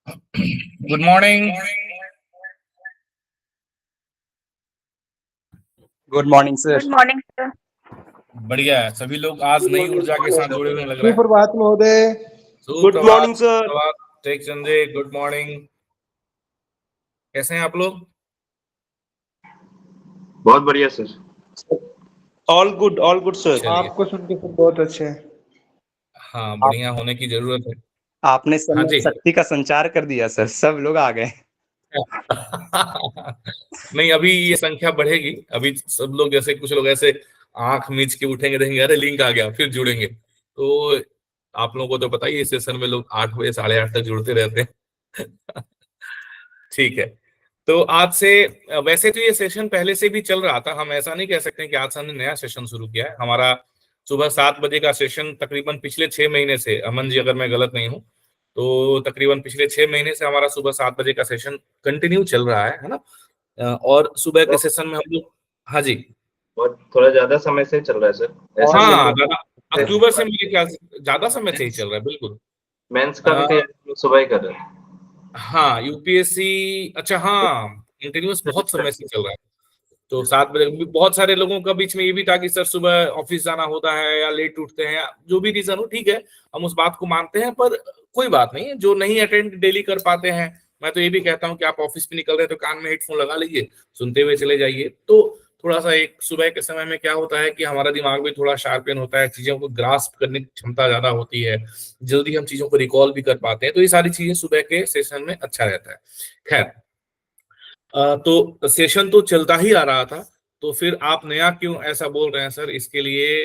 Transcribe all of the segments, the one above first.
Good morning. Good morning sir. Good morning sir. बढ़िया है, सभी लोग आज नई ऊर्जा के साथ जुड़े हुए लग रहा है। सुप्रभात महोदय। Good morning sir. टेक संजय, गुड मॉर्निंग। कैसे हैं आप लोग? बहुत बढ़िया सर। All good sir. आपको सुन के सर बहुत अच्छे हैं। हाँ, बढ़िया होने की जरूरत है। आपने हाँ जी। शक्ति का संचार कर दिया सर, सब लोग आ गए। नहीं, अभी ये संख्या बढ़ेगी। अभी सब लोग, जैसे कुछ लोग ऐसे आंख मीच के उठेंगे, देखेंगे अरे लिंक आ गया, फिर जुड़ेंगे। तो आप लोगों को तो पता ही है, इस सेशन में लोग 8 बजे 8:30 तक जुड़ते रहते हैं। ठीक है। तो आज से, वैसे तो ये सेशन पहले से भी चल रहा था, हम ऐसा नहीं कह सकते कि आज से हमने नया सेशन शुरू किया है। हमारा सुबह 7 बजे का सेशन तकरीबन पिछले 6 महीने से, अमन जी अगर मैं गलत नहीं हूँ तो तकरीबन पिछले 6 महीने से हमारा सुबह 7 बजे का सेशन कंटिन्यू चल रहा है ना। और सुबह के सेशन में हम लोग, हाँ जी, बहुत थोड़ा ज्यादा समय से चल रहा है सर। ऐसा हाँ, अक्टूबर से मेरे ख्याल से ज्यादा समय से ही चल रहा है। बिल्कुल। मेंस का भी तैयारी सुबह ही कर रहे हैं। हाँ, यूपीएससी, अच्छा हाँ, कंटिन्यूअस बहुत समय से चल रहा है। तो 7 बजे बहुत सारे लोगों का बीच में ये भी था कि सर सुबह ऑफिस जाना होता है या लेट उठते हैं, जो भी रीजन हो, ठीक है, हम उस बात को मानते हैं, पर कोई बात नहीं है। जो नहीं अटेंड डेली कर पाते हैं, मैं तो ये भी कहता हूँ कि आप ऑफिस में निकल रहे हैं तो कान में हेडफोन लगा लीजिए, सुनते हुए चले जाइए। तो थोड़ा सा एक सुबह के समय में क्या होता है कि हमारा दिमाग भी थोड़ा शार्पन होता है, चीजों को ग्रास्प करने की क्षमता ज्यादा होती है, जल्दी हम चीजों को रिकॉल भी कर पाते हैं। तो ये सारी चीजें सुबह के सेशन में अच्छा रहता है। खैर, तो सेशन तो चलता ही आ रहा था, तो फिर आप नया क्यों ऐसा बोल रहे हैं सर? इसके लिए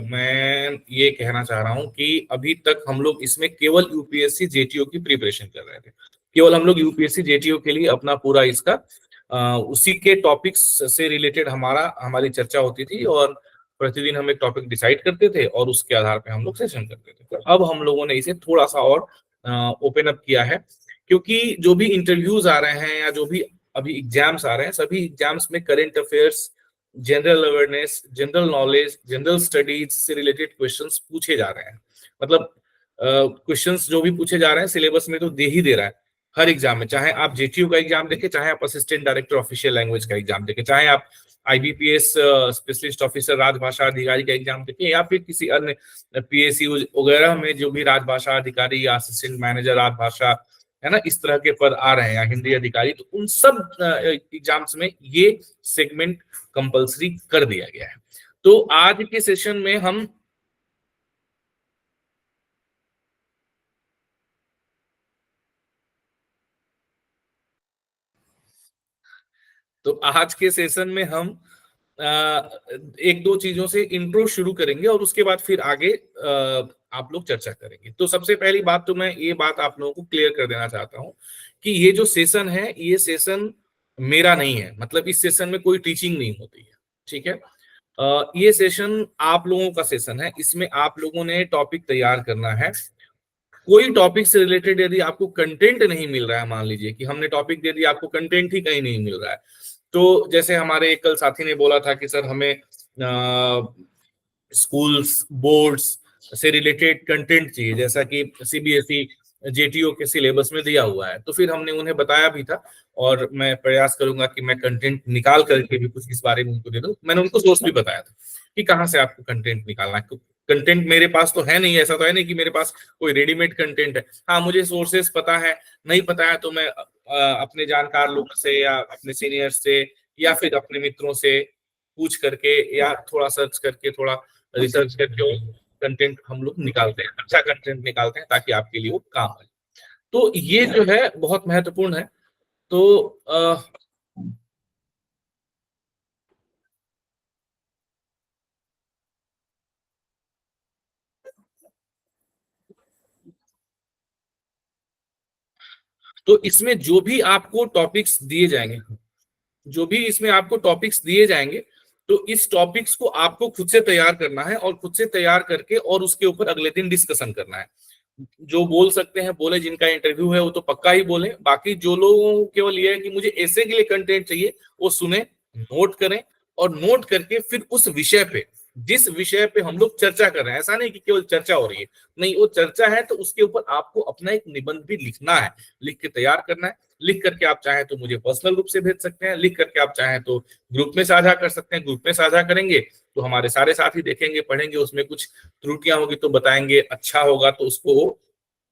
मैं ये कहना चाह रहा हूं कि अभी तक हम लोग इसमें केवल यूपीएससी जेटीओ की प्रिपरेशन कर रहे थे। केवल हम लोग यूपीएससी जेटीओ के लिए अपना पूरा इसका उसी के टॉपिक्स से रिलेटेड हमारी चर्चा होती थी, और प्रतिदिन हम एक टॉपिक डिसाइड करते थे और उसके आधार पर हम लोग सेशन करते थे। अब हम लोगों ने इसे थोड़ा सा और ओपन अप किया है, क्योंकि जो भी इंटरव्यूज आ रहे हैं या जो भी अभी एग्जाम्स आ रहे हैं, सभी एग्जाम्स में current affairs, general awareness, general knowledge, general studies से रिलेटेड क्वेश्चंस पूछे जा रहे हैं। मतलब क्वेश्चंस जो भी पूछे जा रहे हैं सिलेबस में तो दे ही दे रहा है हर एग्जाम में। चाहे आप जेटीयू का एग्जाम देखें, चाहे आप असिस्टेंट डायरेक्टर ऑफिशियल लैंग्वेज का एग्जाम देखें, चाहे आप आईबीपीएस स्पेशलिस्ट ऑफिसर राजभाषा अधिकारी का एग्जाम देखें, या फिर किसी अन्य पीएसयू वगैरह में जो भी राजभाषा अधिकारी या असिस्टेंट मैनेजर राजभाषा, है ना, इस तरह के पद आ रहे हैं, या हिंदी अधिकारी, तो उन सब एग्जाम्स में ये सेगमेंट कंपलसरी कर दिया गया है। तो आज के सेशन में हम एक दो चीजों से इंट्रो शुरू करेंगे और उसके बाद फिर आगे आप लोग चर्चा करेंगे। तो सबसे पहली बात तो मैं ये बात आप लोगों को क्लियर कर देना चाहता हूं कि ये जो सेशन है, ये सेशन मेरा नहीं है। मतलब इस सेशन में कोई टीचिंग नहीं होती है, ठीक है। ये सेशन आप लोगों का सेशन है। इसमें आप लोगों ने टॉपिक तैयार करना है। कोई टॉपिक से रिलेटेड यदि आपको कंटेंट नहीं मिल रहा है, मान लीजिए कि हमने टॉपिक दे दिया, आपको कंटेंट ही कहीं नहीं मिल रहा है, तो जैसे हमारे एक कल साथी ने बोला था कि सर हमें स्कूल्स, बोर्ड्स से रिलेटेड कंटेंट चाहिए, जैसा कि सीबीएसई जेटीओ के सिलेबस में दिया हुआ है। तो फिर हमने उन्हें बताया भी था, और मैं प्रयास करूंगा कि मैं कंटेंट निकाल करके भी कुछ इस बारे में उनको दे दूं। मैंने उनको सोर्स भी बताया था कि कहाँ से आपको कंटेंट निकालना है। कंटेंट मेरे पास तो है नहीं, ऐसा तो है नहीं कि मेरे पास कोई रेडीमेड कंटेंट है। हाँ, मुझे सोर्सेस पता है, नहीं पता है तो मैं अपने जानकार लोग से या अपने सीनियर से या फिर अपने मित्रों से पूछ करके या थोड़ा सर्च करके, थोड़ा रिसर्च करके कंटेंट हम लोग निकालते हैं, अच्छा कंटेंट निकालते हैं, ताकि आपके लिए वो काम आए। तो ये जो है बहुत महत्वपूर्ण है। तो इसमें जो भी आपको टॉपिक्स दिए जाएंगे, तो इस टॉपिक्स को आपको खुद से तैयार करना है, और खुद से तैयार करके और उसके ऊपर अगले दिन डिस्कशन करना है। जो बोल सकते हैं बोले, जिनका इंटरव्यू है वो तो पक्का ही बोले। बाकी जो लोगों को केवल ये है कि मुझे ऐसे के लिए कंटेंट चाहिए, वो सुने, नोट करें, और नोट करके फिर उस विषय पे जिस विषय पे हम लोग चर्चा कर रहे हैं, ऐसा नहीं कि केवल चर्चा हो रही है, नहीं, वो चर्चा है तो उसके ऊपर आपको अपना एक निबंध भी लिखना है, लिख के तैयार करना है। लिख करके आप चाहें तो मुझे पर्सनल रूप से भेज सकते हैं, लिख करके आप चाहें तो ग्रुप में साझा कर सकते हैं। ग्रुप में साझा करेंगे तो हमारे सारे साथी देखेंगे, पढ़ेंगे, उसमें कुछ त्रुटियां होगी तो बताएंगे, अच्छा होगा तो उसको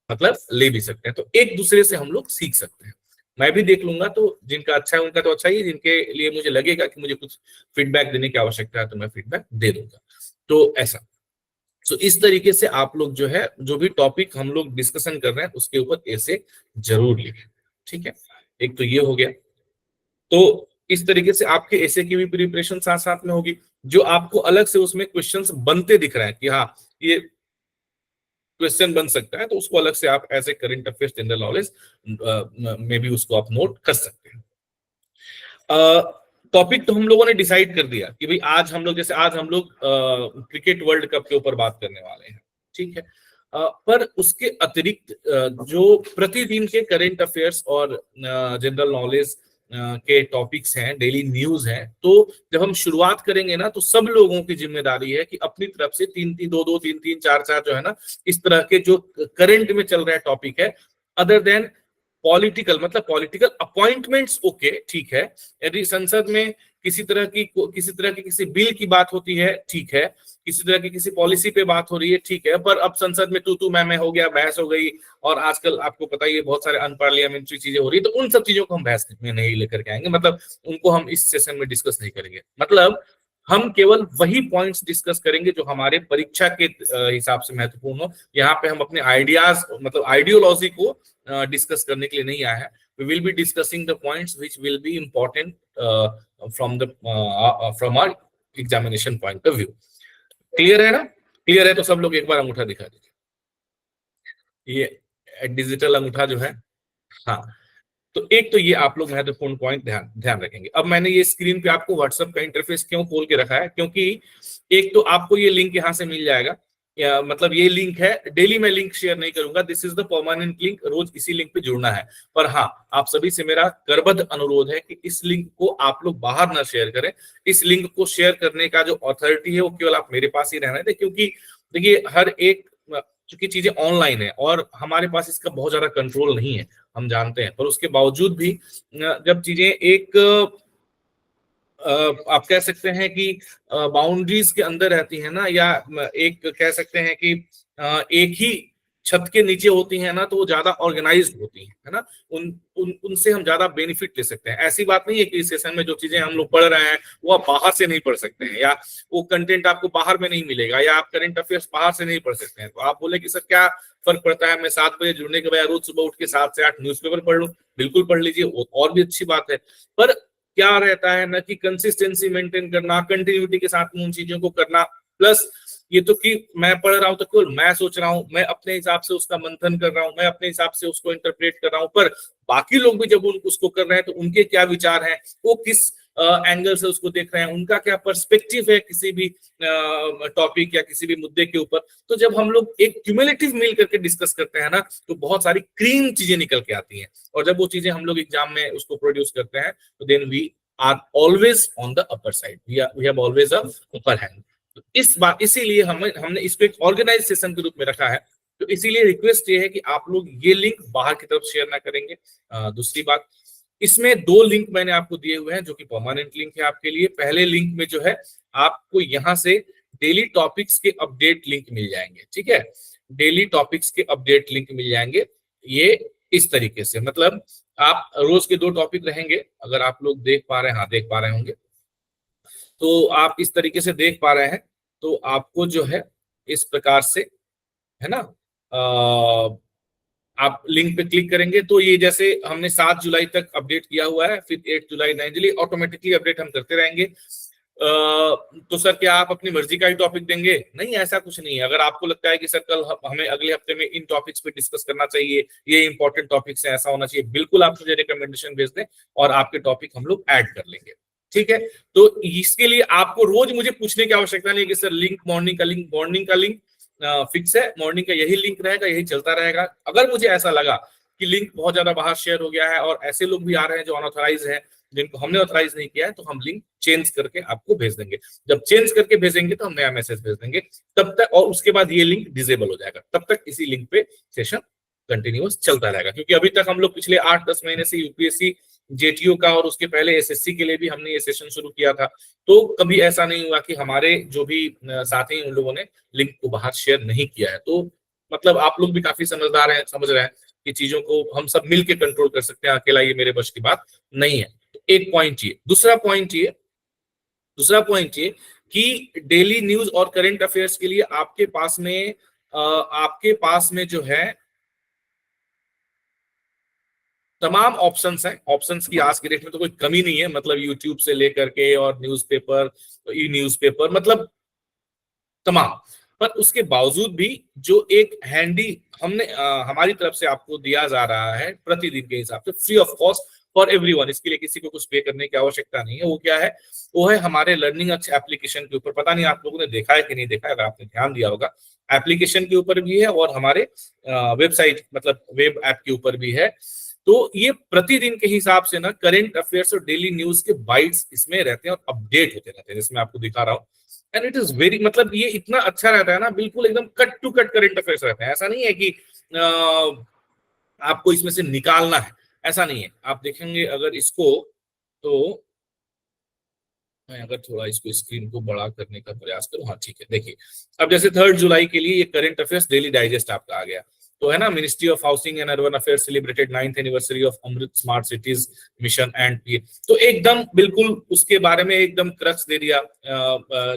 मतलब ले भी सकते हैं। तो एक दूसरे से हम लोग सीख सकते हैं। मैं भी देख लूंगा, तो जिनका अच्छा है उनका तो अच्छा ही, जिनके लिए मुझे लगेगा कि मुझे कुछ फीडबैक देने की आवश्यकता है तो मैं फीडबैक दे दूंगा। तो ऐसा, तो इस तरीके से आप लोग जो है, जो भी टॉपिक हम लोग डिस्कशन कर रहे हैं उसके ऊपर ऐसे जरूर लिखें, ठीक है। एक तो ये हो गया। तो इस तरीके से आपके ऐसे की भी प्रिपरेशन साथ साथ में होगी। जो आपको अलग से उसमें क्वेश्चंस बनते दिख रहा है कि हाँ ये क्वेश्चन बन सकता है, तो उसको अलग से आप as a current affairs general knowledge में भी उसको आप नोट कर सकते हैं। टॉपिक तो हम लोगों ने डिसाइड कर दिया कि भाई आज हम लोग, जैसे आज हम लोग क्रिकेट वर्ल्ड कप के ऊपर बात करने वाले हैं, ठीक है। पर उसके अतिरिक्त जो प्रतिदिन के करंट अफेयर्स और जनरल नॉलेज के टॉपिक्स हैं, डेली न्यूज हैं, तो जब हम शुरुआत करेंगे ना तो सब लोगों की जिम्मेदारी है कि अपनी तरफ से तीन तीन, दो दो, तीन तीन, चार चार जो है ना, इस तरह के जो करंट में चल रहा टॉपिक है, अदर देन पॉलिटिकल, मतलब पॉलिटिकल अपॉइंटमेंट्स, ओके ठीक है। यदि संसद में किसी तरह की किसी बिल की बात होती है, ठीक है, किसी तरह की किसी पॉलिसी पे बात हो रही है, ठीक है, पर अब संसद में तू मैं हो गया, बहस हो गई, और आजकल आपको पता ही है बहुत सारे अनपार्लियामेंट्री चीजें हो रही है, तो उन सब चीजों को हम बहस में नहीं लेकर के आएंगे, मतलब उनको हम इस सेशन में डिस्कस नहीं करेंगे। मतलब हम केवल वही पॉइंट्स डिस्कस करेंगे जो हमारे परीक्षा के हिसाब से महत्वपूर्ण हो। यहाँ पे हम अपने आइडियाज, मतलब आइडियोलॉजी को डिस्कस करने के लिए नहीं आया है। We will be discussing the points which will be important from our examination point of view. Clear है ना? क्लियर है तो सब लोग एक बार अंगूठा दिखा दीजिए, ये डिजिटल अंगूठा जो है। हाँ, तो एक तो ये आप लोग महत्वपूर्ण पॉइंट ध्यान रखेंगे। अब मैंने ये स्क्रीन पे आपको व्हाट्सएप का इंटरफेस क्यों खोल के रखा है, क्योंकि एक तो आपको ये लिंक यहाँ से मिल जाएगा, या मतलब ये लिंक है, डेली मैं लिंक शेयर नहीं करूंगा, this is the permanent link, रोज इसी लिंक पे जुड़ना है। पर हाँ, आप सभी से मेरा करबद्ध अनुरोध है कि इस लिंक को आप लोग बाहर ना शेयर करें। इस लिंक को शेयर करने का जो अथॉरिटी है वो केवल आप मेरे पास ही रहना है, क्योंकि देखिए हर एक, चूंकि चीजें ऑनलाइन है और हमारे पास इसका बहुत ज्यादा कंट्रोल नहीं है, हम जानते हैं, पर उसके बावजूद भी जब चीजें एक आप कह सकते हैं कि बाउंड्रीज के अंदर रहती है ना, या एक कह सकते हैं कि एक ही छत के नीचे होती है ना, तो वो ज्यादा ऑर्गेनाइज्ड होती है ना, उनसे हम ज्यादा बेनिफिट ले सकते हैं। ऐसी बात नहीं है कि इस सेशन में जो चीजें हम लोग पढ़ रहे हैं वो आप बाहर से नहीं पढ़ सकते हैं, या वो कंटेंट आपको बाहर में नहीं मिलेगा, या आप करंट अफेयर्स बाहर से नहीं पढ़ सकते हैं। तो आप बोले कि सर क्या फर्क पड़ता है, मैं 7 बजे जुड़ने के बाद रोज सुबह उठ के 7 से 8 न्यूज़पेपर पढ़ लूं, बिल्कुल पढ़ लीजिए, और भी अच्छी बात है। पर क्या रहता है ना कि कंसिस्टेंसी मेंटेन करना, कंटिन्यूटी के साथ उन चीजों को करना, प्लस ये तो कि मैं पढ़ रहा हूं तो केवल मैं सोच रहा हूं, मैं अपने हिसाब से उसका मंथन कर रहा हूं, मैं अपने हिसाब से उसको इंटरप्रेट कर रहा हूं, पर बाकी लोग भी जब उसको कर रहे हैं तो उनके क्या विचार हैं, वो किस एंगल से उसको देख रहे हैं, उनका क्या पर्सपेक्टिव है किसी भी टॉपिक या किसी भी मुद्दे के ऊपर। तो जब हम लोग एक क्यूमुलेटिव मिल करके डिस्कस करते हैं ना, तो बहुत सारी क्लीन चीजें निकल के आती हैं, और जब वो चीजें हम लोग एग्जाम में उसको प्रोड्यूस करते हैं तो then we are always on the upper side, we have always a upper hand. तो इस बात, इसीलिए हमने इसको एक ऑर्गेनाइज सेशन के रूप में रखा है। तो इसीलिए रिक्वेस्ट ये है कि आप लोग ये लिंक बाहर की तरफ शेयर ना करेंगे। दूसरी बात, इसमें 2 लिंक मैंने आपको दिए हुए हैं जो कि परमानेंट लिंक है आपके लिए। पहले लिंक में जो है आपको यहाँ से डेली टॉपिक्स के अपडेट लिंक मिल जाएंगे, ठीक है, डेली टॉपिक्स के अपडेट लिंक मिल जाएंगे। ये इस तरीके से, मतलब आप रोज के 2 टॉपिक रहेंगे, अगर आप लोग देख पा रहे हैं, हाँ देख पा रहे होंगे, तो आप इस तरीके से देख पा रहे हैं, तो आपको जो है इस प्रकार से, है ना, आप लिंक पे क्लिक करेंगे तो ये जैसे हमने 7 जुलाई तक अपडेट किया हुआ है, फिर 8 जुलाई 9 जुलाई ऑटोमेटिकली अपडेट हम करते रहेंगे। तो सर क्या आप अपनी मर्जी का ही टॉपिक देंगे? नहीं, ऐसा कुछ नहीं है। अगर आपको लगता है कि सर कल हमें अगले हफ्ते में इन टॉपिक्स पे डिस्कस करना चाहिए, ये इंपॉर्टेंट टॉपिक्स है, ऐसा होना चाहिए, बिल्कुल आप मुझे रिकमेंडेशन भेज दें और आपके टॉपिक हम लोग ऐड कर लेंगे, ठीक है। तो इसके लिए आपको रोज मुझे पूछने की आवश्यकता नहीं है कि सर लिंक मॉर्निंग का लिंक फिक्स है, मॉर्निंग का यही लिंक रहेगा, यही चलता रहेगा। अगर मुझे ऐसा लगा कि लिंक बहुत ज्यादा बाहर शेयर हो गया है और ऐसे लोग भी आ रहे हैं जो अनऑथराइज हैं, जिनको हमने ऑथराइज नहीं किया है तो हम लिंक चेंज करके आपको भेज देंगे। जब चेंज करके भेजेंगे तो हम नया मैसेज भेज देंगे तब तक, और उसके बाद ये लिंक डिसेबल हो जाएगा। तब तक इसी लिंक पे सेशन कंटिन्यूअस चलता रहेगा, क्योंकि अभी तक हम लोग पिछले 8-10 महीने से यूपीएससी जेटीओ का और उसके पहले एसएससी के लिए भी हमने ये सेशन शुरू किया था, तो कभी ऐसा नहीं हुआ कि हमारे जो भी साथी उन लोगों ने लिंक को बाहर शेयर नहीं किया है। तो मतलब आप लोग भी काफी समझदार हैं, समझ रहे हैं कि चीजों को हम सब मिलकर कंट्रोल कर सकते हैं, अकेला ये मेरे बस की बात नहीं है। तो एक पॉइंट ये। दूसरा पॉइंट ये कि डेली न्यूज और करंट अफेयर्स के लिए आपके पास में जो है तमाम ऑप्शंस हैं। ऑप्शंस की आज की डेट में तो कोई कमी नहीं है, मतलब यूट्यूब से लेकर के और न्यूज़पेपर, ई न्यूज़पेपर, मतलब तमाम। पर उसके बावजूद भी जो एक हैंडी हमने हमारी तरफ से आपको दिया जा रहा है प्रतिदिन के हिसाब से, free of cost for everyone, इसके लिए किसी को कुछ पे करने की आवश्यकता नहीं है। वो क्या है? वो है हमारे लर्निंग अच्छे एप्लीकेशन के ऊपर। पता नहीं आप लोगों ने देखा है कि नहीं देखा है, अगर आपने ध्यान दिया होगा, एप्लीकेशन के ऊपर भी है और हमारे वेबसाइट मतलब वेब ऐप के ऊपर भी है। तो ये प्रतिदिन के हिसाब से ना करंट अफेयर्स और डेली न्यूज के बाइट्स इसमें रहते हैं और अपडेट होते रहते हैं, जिसमें आपको दिखा रहा हूँ। एंड इट इज वेरी, मतलब ये इतना अच्छा रहता है ना, बिल्कुल एकदम cut to cut current affairs रहते हैं। ऐसा नहीं है कि आपको इसमें से निकालना है, ऐसा नहीं है। आप देखेंगे अगर इसको, तो मैं अगर थोड़ा इसको स्क्रीन को बड़ा करने का प्रयास करूं, हाँ ठीक है, देखिए अब जैसे 3 जुलाई के लिए ये करंट अफेयर्स डेली डाइजेस्ट आपका आ गया, तो है ना, ministry of housing and urban affairs celebrated 9th anniversary of Amrut smart cities mission and PA. तो एकदम बिल्कुल उसके बारे में एकदम क्रक्स दे दिया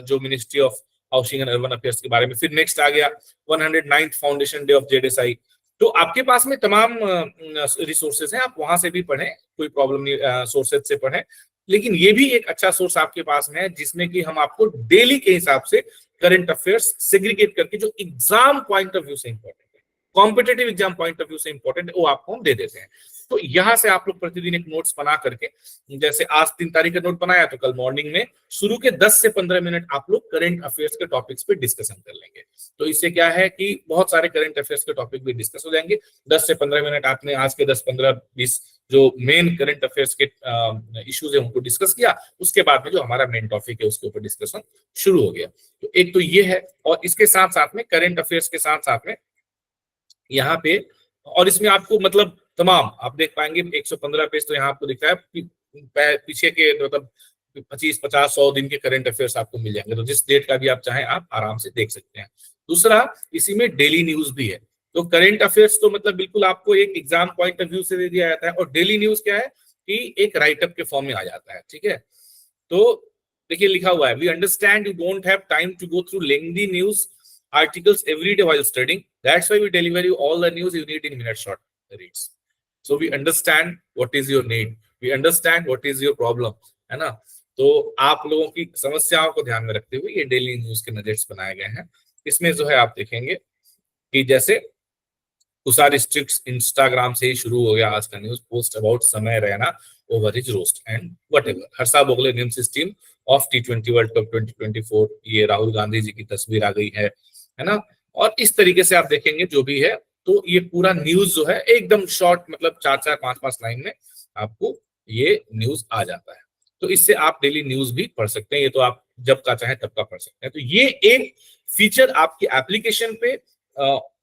जो ministry of housing and urban affairs के बारे में। फिर नेक्स्ट आ गया 109th foundation day of ZSI. तो आपके पास में तमाम रिसोर्सेज हैं, आप वहां से भी पढ़ें, कोई प्रॉब्लम नहीं, सोर्सेज से पढ़ें। लेकिन ये भी एक अच्छा सोर्स आपके पास में है जिसमें कि हम आपको डेली के हिसाब से करंट अफेयर्स सेग्रीगेट करके जो एग्जाम पॉइंट ऑफ व्यू से इंपॉर्टेंट है, competitive exam point of view से इंपॉर्टेंट है, वो आपको हम दे देते हैं। तो यहां से आप लोग प्रतिदिन एक नोट्स बना करके, जैसे आज 3 तारीख का नोट बनाया तो कल मॉर्निंग में शुरू के 10 से 15 मिनट आप लोग करंट अफेयर्स के टॉपिक्स पे डिस्कशन कर लेंगे। तो इससे क्या है कि बहुत सारे करंट अफेयर्स के टॉपिक भी डिस्कस हो जाएंगे। 10 से 15 मिनट आपने आज के 10, 15, 20 जो मेन करंट अफेयर्स के इश्यूज है उनको डिस्कस किया, उसके बाद में जो हमारा मेन टॉपिक है उसके ऊपर डिस्कशन शुरू हो गया। तो एक तो ये है, और इसके साथ साथ में करंट अफेयर्स के साथ साथ में यहाँ पे, और इसमें आपको मतलब तमाम आप देख पाएंगे 115 पेज तो यहाँ आपको दिख रहा है, पीछे के मतलब 25, 50, 100 दिन के करंट अफेयर्स आपको मिल जाएंगे। तो जिस डेट का भी आप चाहें आप आराम से देख सकते हैं। दूसरा, इसी में डेली न्यूज भी है। तो करंट अफेयर्स तो मतलब बिल्कुल आपको एक एग्जाम पॉइंट ऑफ व्यू से दे दिया जाता है, और डेली न्यूज क्या है कि एक राइटअप के फॉर्म में आ जाता है। ठीक है, तो देखिए लिखा हुआ है, we understand you don't have time to go through lengthy news articles every day while studying. That's why we deliver you all the news you need in minute short reads. So we understand what is your need. We understand what is your problem. है ना? तो आप लोगों की समस्याओं को ध्यान में रखते हुए ये डेली न्यूज के नगेट्स बनाए गए हैं। इसमें जो है आप देखेंगे कि जैसे उषा रिस्ट्रिक्ट्स इंस्टाग्राम से ही शुरू हो गया आज का न्यूज, पोस्ट अबाउट समय Raina over his roast and whatever. Harsha Bhogle names team of T20 world cup 2024। ये राहुल गांधी जी की तस्वीर आ गई है ना? और इस तरीके से आप देखेंगे जो भी है, तो ये पूरा न्यूज जो है एकदम शॉर्ट, मतलब 4-4, 5-5 लाइन में आपको ये न्यूज आ जाता है। तो इससे आप डेली न्यूज भी पढ़ सकते हैं। ये तो आप जब का चाहे तब का पढ़ सकते हैं। तो ये एक फीचर आपकी एप्लीकेशन पे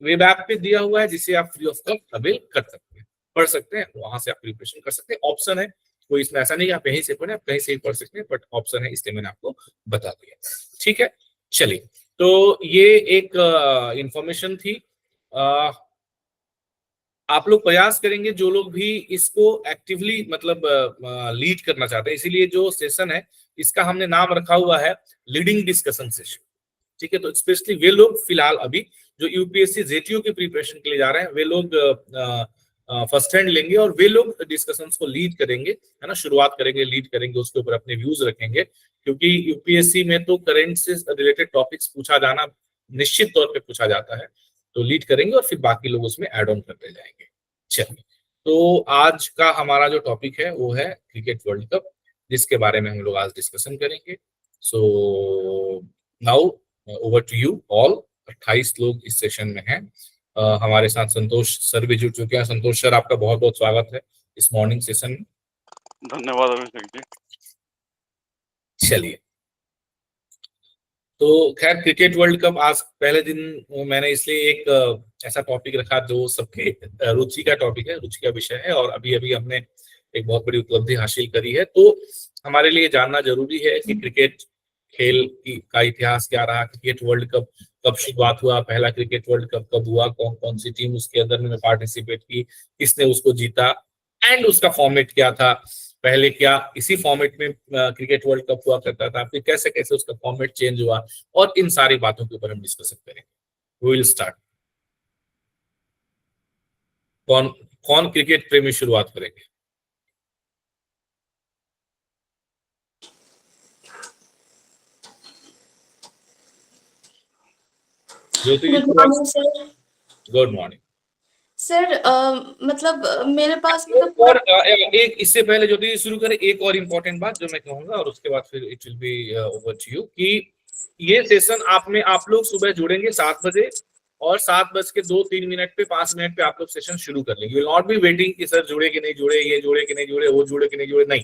वेब ऐप पे दिया हुआ है, जिसे आप फ्री ऑफ कॉस्ट अवेल कर सकते हैं, पढ़ सकते हैं, वहां से आप प्रिपरेशन कर सकते हैं। ऑप्शन है, कोई इसमें ऐसा नहीं आप यहीं से पढ़े, आप कहीं से ही पढ़ सकते हैं, बट ऑप्शन है, इसलिए मैंने आपको बता दिया। ठीक है, चलिए, तो ये एक इंफॉर्मेशन थी। आप लोग प्रयास करेंगे, जो लोग भी इसको एक्टिवली मतलब लीड करना चाहते हैं, इसीलिए जो सेशन है इसका हमने नाम रखा हुआ है लीडिंग डिस्कशन सेशन। ठीक है, तो स्पेशली वे लोग फिलहाल अभी जो यूपीएससी जेटीओ की प्रिपरेशन के लिए जा रहे हैं, वे लोग फर्स्ट हैंड लेंगे और वे लोग डिस्कशंस को लीड करेंगे, है ना, शुरुआत करेंगे, लीड करेंगे, उसके ऊपर अपने व्यूज रखेंगे, क्योंकि यूपीएससी में तो करंट से रिलेटेड टॉपिक्स पूछा जाना निश्चित तौर पे पूछा जाता है। तो लीड करेंगे और फिर बाकी लोग उसमें ऐड ऑन करते जाएंगे। चलिए, तो आज का हमारा जो टॉपिक है वो है क्रिकेट वर्ल्ड कप, जिसके बारे में हम लोग आज डिस्कशन करेंगे। So now over to you all. 28 लोग इस सेशन में हैं। हमारे साथ संतोष सर भी जुड़ चुके हैं। संतोष सर, आपका बहुत बहुत स्वागत है इस मॉर्निंग सेशन में। धन्यवाद अभिषेक जी। चलिए, तो खैर क्रिकेट वर्ल्ड कप आज पहले दिन मैंने इसलिए एक ऐसा टॉपिक रखा जो सबके रुचि का टॉपिक है, रुचि का विषय है, और अभी अभी हमने एक बहुत बड़ी उपलब्धि हासिल करी है। तो हमारे लिए जानना जरूरी है कि क्रिकेट खेल का इतिहास क्या रहा, क्रिकेट वर्ल्ड कप कब शुरुआत हुआ, पहला क्रिकेट वर्ल्ड कप कब हुआ, कौन कौन सी टीम उसके अंदर में पार्टिसिपेट की, किसने उसको जीता, एंड उसका फॉर्मेट क्या था, पहले क्या इसी फॉर्मेट में क्रिकेट वर्ल्ड कप हुआ करता था, फिर कैसे कैसे उसका फॉर्मेट चेंज हुआ, और इन सारी बातों के ऊपर हम डिस्कस करेंगे। We will start. कौन कौन क्रिकेट प्रेमी शुरुआत करेंगे? Jyoti ji, good morning sir. Good morning sir मतलब मेरे पास मतलब और एक इससे पहले ज्योति जी शुरू करें, एक और इम्पोर्टेंट बात जो मैं कहूंगा, और उसके बाद फिर it will be over to you, कि ये सेशन आप लोग सुबह जुड़ेंगे 7 बजे, और 7:02-3 पे 5 मिनट पे आप लोग सेशन शुरू कर लेंगे। विल नॉट बी वेटिंग कि सर जुड़े कि नहीं जुड़े, ये जुड़े कि नहीं जुड़े, वो जुड़े कि नहीं जुड़े, नहीं।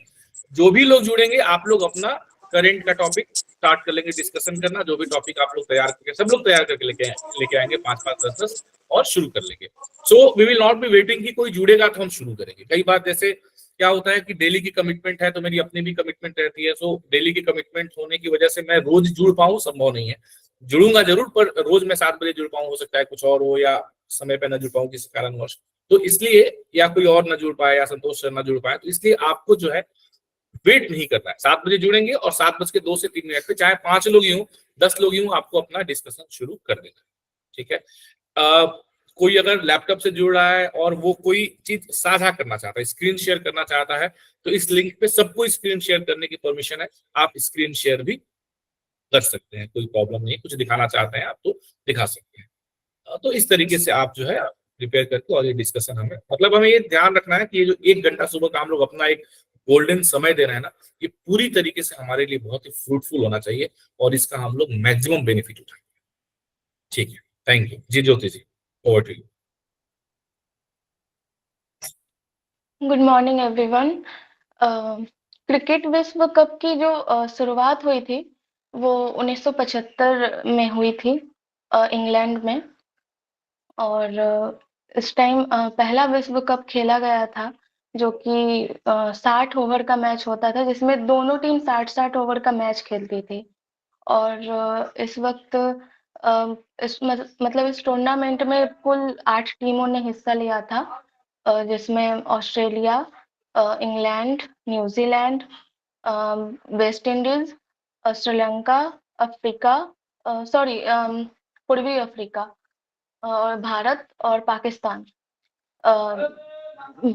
जो भी लोग जुड़ेंगे आप लोग अपना करंट का टॉपिक स्टार्ट कर लेंगे डिस्कशन करना। जो भी टॉपिक आप लोग तैयार करके, सब लोग तैयार करके लेके आएंगे 5-5, 10-10, और शुरू कर लेंगे। So we will not be waiting कि कोई जुड़ेगा तो हम शुरू करेंगे। कई बार जैसे क्या होता है कि डेली की कमिटमेंट है, तो मेरी अपनी भी कमिटमेंट रहती है। सो डेली की कमिटमेंट होने की वजह से मैं रोज जुड़ पाऊं संभव नहीं है। जुड़ूंगा जरूर, पर रोज मैं 7 बजे जुड़ पाऊं, हो सकता है कुछ और हो, या समय पे न जुड़ पाऊं किसी कारणवश, तो इसलिए, या कोई और न जुड़ पाए, या संतोष सर न जुड़ पाए, तो इसलिए आपको जो है वेट नहीं करना है। 7 बजे जुड़ेंगे और 7:02 पे, चाहे 5 लोग ही हों, 10 लोग ही हों, आपको अपना डिस्कशन शुरू कर देना है। ठीक है? कोई अगर लैपटॉप से जुड़ रहा है और वो कोई चीज साझा करना चाहता है, स्क्रीन शेयर करना चाहता है, तो इस लिंक पे सबको स्क्रीन शेयर करने की परमिशन है। आप स्क्रीन शेयर भी कर सकते हैं, कोई प्रॉब्लम नहीं। कुछ दिखाना चाहते हैं आप तो दिखा सकते हैं। तो इस तरीके से आप जो है प्रिपेयर करके, और ये डिस्कशन हमें ये ध्यान रखना है कि ये जो 1 घंटा सुबह का हम लोग अपना एक गोल्डन समय दे रहे हैं ना, ये पूरी तरीके से हमारे लिए बहुत ही फ्रूटफुल होना चाहिए, और इसका हम लोग मैक्सिमम बेनिफिट उठाएंगे। ठीक है, thank you ji. Jyoti ji, over to you. Good morning everyone. Cricket विश्व कप की जो शुरुआत हुई थी वो 1975 में हुई थी इंग्लैंड में, और इस टाइम पहला विश्व कप खेला गया था, जो कि 60 ओवर का मैच होता था, जिसमें दोनों टीम 60-60 ओवर का मैच खेलती थी। और इस वक्त मतलब इस टूर्नामेंट में कुल 8 टीमों ने हिस्सा लिया था, जिसमें Australia, England, New Zealand, West Indies, Sri Lanka, Africa, sorry पूर्वी अफ्रीका, और भारत और पाकिस्तान,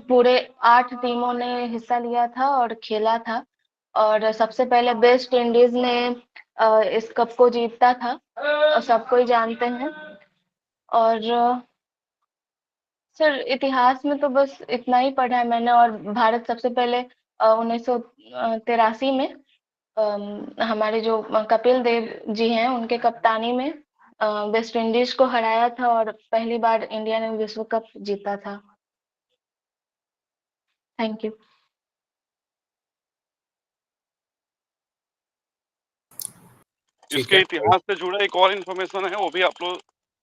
पूरे 8 टीमों ने हिस्सा लिया था और खेला था। और सबसे पहले वेस्ट इंडीज ने इस कप को जीता था, सबको ही जानते हैं। और सर इतिहास में तो बस इतना ही पढ़ा है मैंने, और भारत सबसे पहले 1983 में हमारे जो कपिल देव जी हैं, उनके कप्तानी में वेस्ट इंडीज को हराया था, और पहली बार इंडिया ने विश्व कप जीता था। Thank you. इसके इतिहास से जुड़ा एक और इन्फॉर्मेशन है, वो भी आप लोग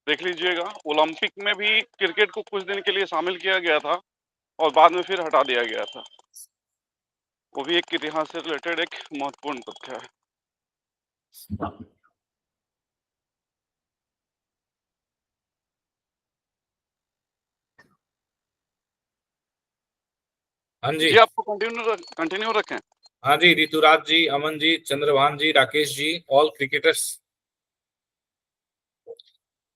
देख लीजिएगा। ओलंपिक में भी क्रिकेट को कुछ दिन के लिए शामिल किया गया था, और बाद में फिर हटा दिया गया था। वो भी एक इतिहास से रिलेटेड एक महत्वपूर्ण तथ्य है। हाँ जी, जी आपको कंटिन्यू रखें। हाँ जी, ऋतुराज जी, अमन जी, चंद्रभान जी, Rakesh ji, all cricketers.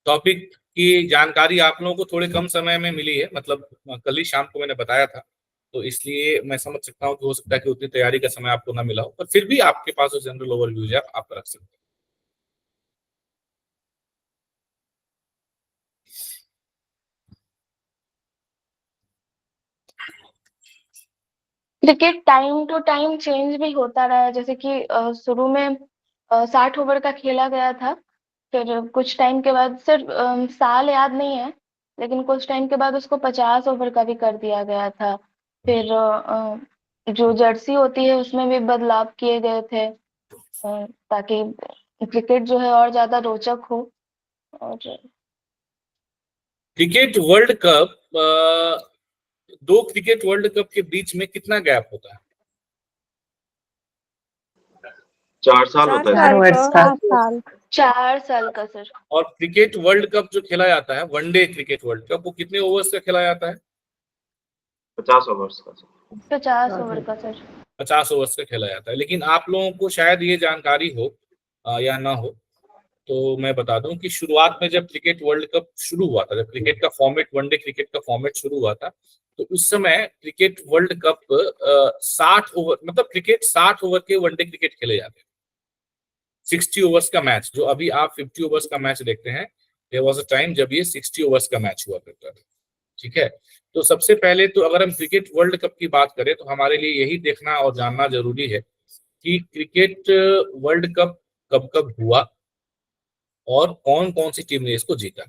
Topic की जानकारी आप लोगों को थोड़े कम समय में मिली है, मतलब कल ही शाम को मैंने बताया था, तो इसलिए मैं समझ सकता हूँ कि हो सकता है कि उतनी तैयारी का समय आपको ना मिला हो, पर फिर भी आपके पास जो जनरल ओवरव्यू है आप रख सकते हैं। Cricket time to time change भी होता रहा है, जैसे कि शुरू में 60 ओवर का खेला गया था, फिर कुछ टाइम के बाद, सिर्फ साल याद नहीं है, लेकिन कुछ टाइम के बाद उसको 50 ओवर का भी कर दिया गया था। फिर जो जर्सी होती है उसमें भी बदलाव किए गए थे ताकि क्रिकेट जो है और ज्यादा रोचक हो। और क्रिकेट वर्ल्ड कप, दो क्रिकेट वर्ल्ड कप के बीच में कितना गैप होता है? 4 साल होता है। 4 साल का सर। और क्रिकेट वर्ल्ड कप जो खेला जाता है, वनडे क्रिकेट वर्ल्ड कप, वो कितने ओवर्स का खेला जाता है? 50 ओवर्स का। 50 ओवर का सर। 50 ओवर्स का खेला जाता है। लेकिन आप लोगों को शायद ये जानकारी हो या ना हो, तो मैं बता दूं कि शुरुआत में जब क्रिकेट वर्ल्ड कप शुरू हुआ था, जब क्रिकेट का फॉर्मेट, वनडे क्रिकेट का फॉर्मेट शुरू हुआ था, तो उस समय क्रिकेट वर्ल्ड कप 60 ओवर, मतलब क्रिकेट 60 ओवर के वनडे क्रिकेट खेले जाते हैं। 60 ओवर्स का मैच, जो अभी आप 50 ओवर्स का मैच देखते हैं, देयर वाज अ टाइम जब ये 60 ओवर्स का मैच हुआ करता था। ठीक है, तो सबसे पहले तो अगर हम क्रिकेट वर्ल्ड कप की बात करें तो हमारे लिए यही देखना और जानना जरूरी है कि क्रिकेट वर्ल्ड कप कब कब हुआ और कौन कौन सी टीम ने इसको जीता।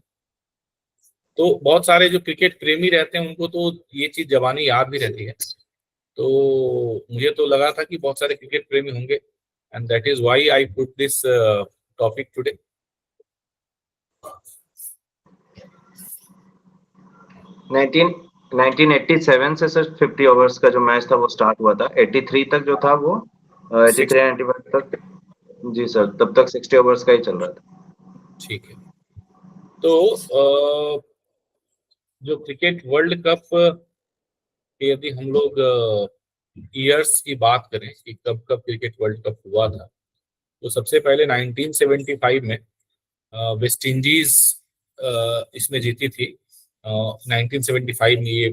तो बहुत सारे जो क्रिकेट प्रेमी रहते हैं उनको तो ये चीज जबानी याद भी रहती है, तो मुझे तो लगा था कि बहुत सारे क्रिकेट प्रेमी होंगे, and that is why I put this topic today. Nineteen 1987 से सर 50 ओवर्स का जो मैच था वो स्टार्ट हुआ था। 83 तक जो था वो 83 95 तक, जी सर, तब तक 60 ओवर्स का ही चल रहा था। ठीक है, तो जो क्रिकेट वर्ल्ड कप के यदि हम लोग ईयर्स की बात करें कि कब कब क्रिकेट वर्ल्ड कप हुआ था, तो सबसे पहले 1975 में वेस्ट इंडीज इसमें जीती थी। 1975 में ये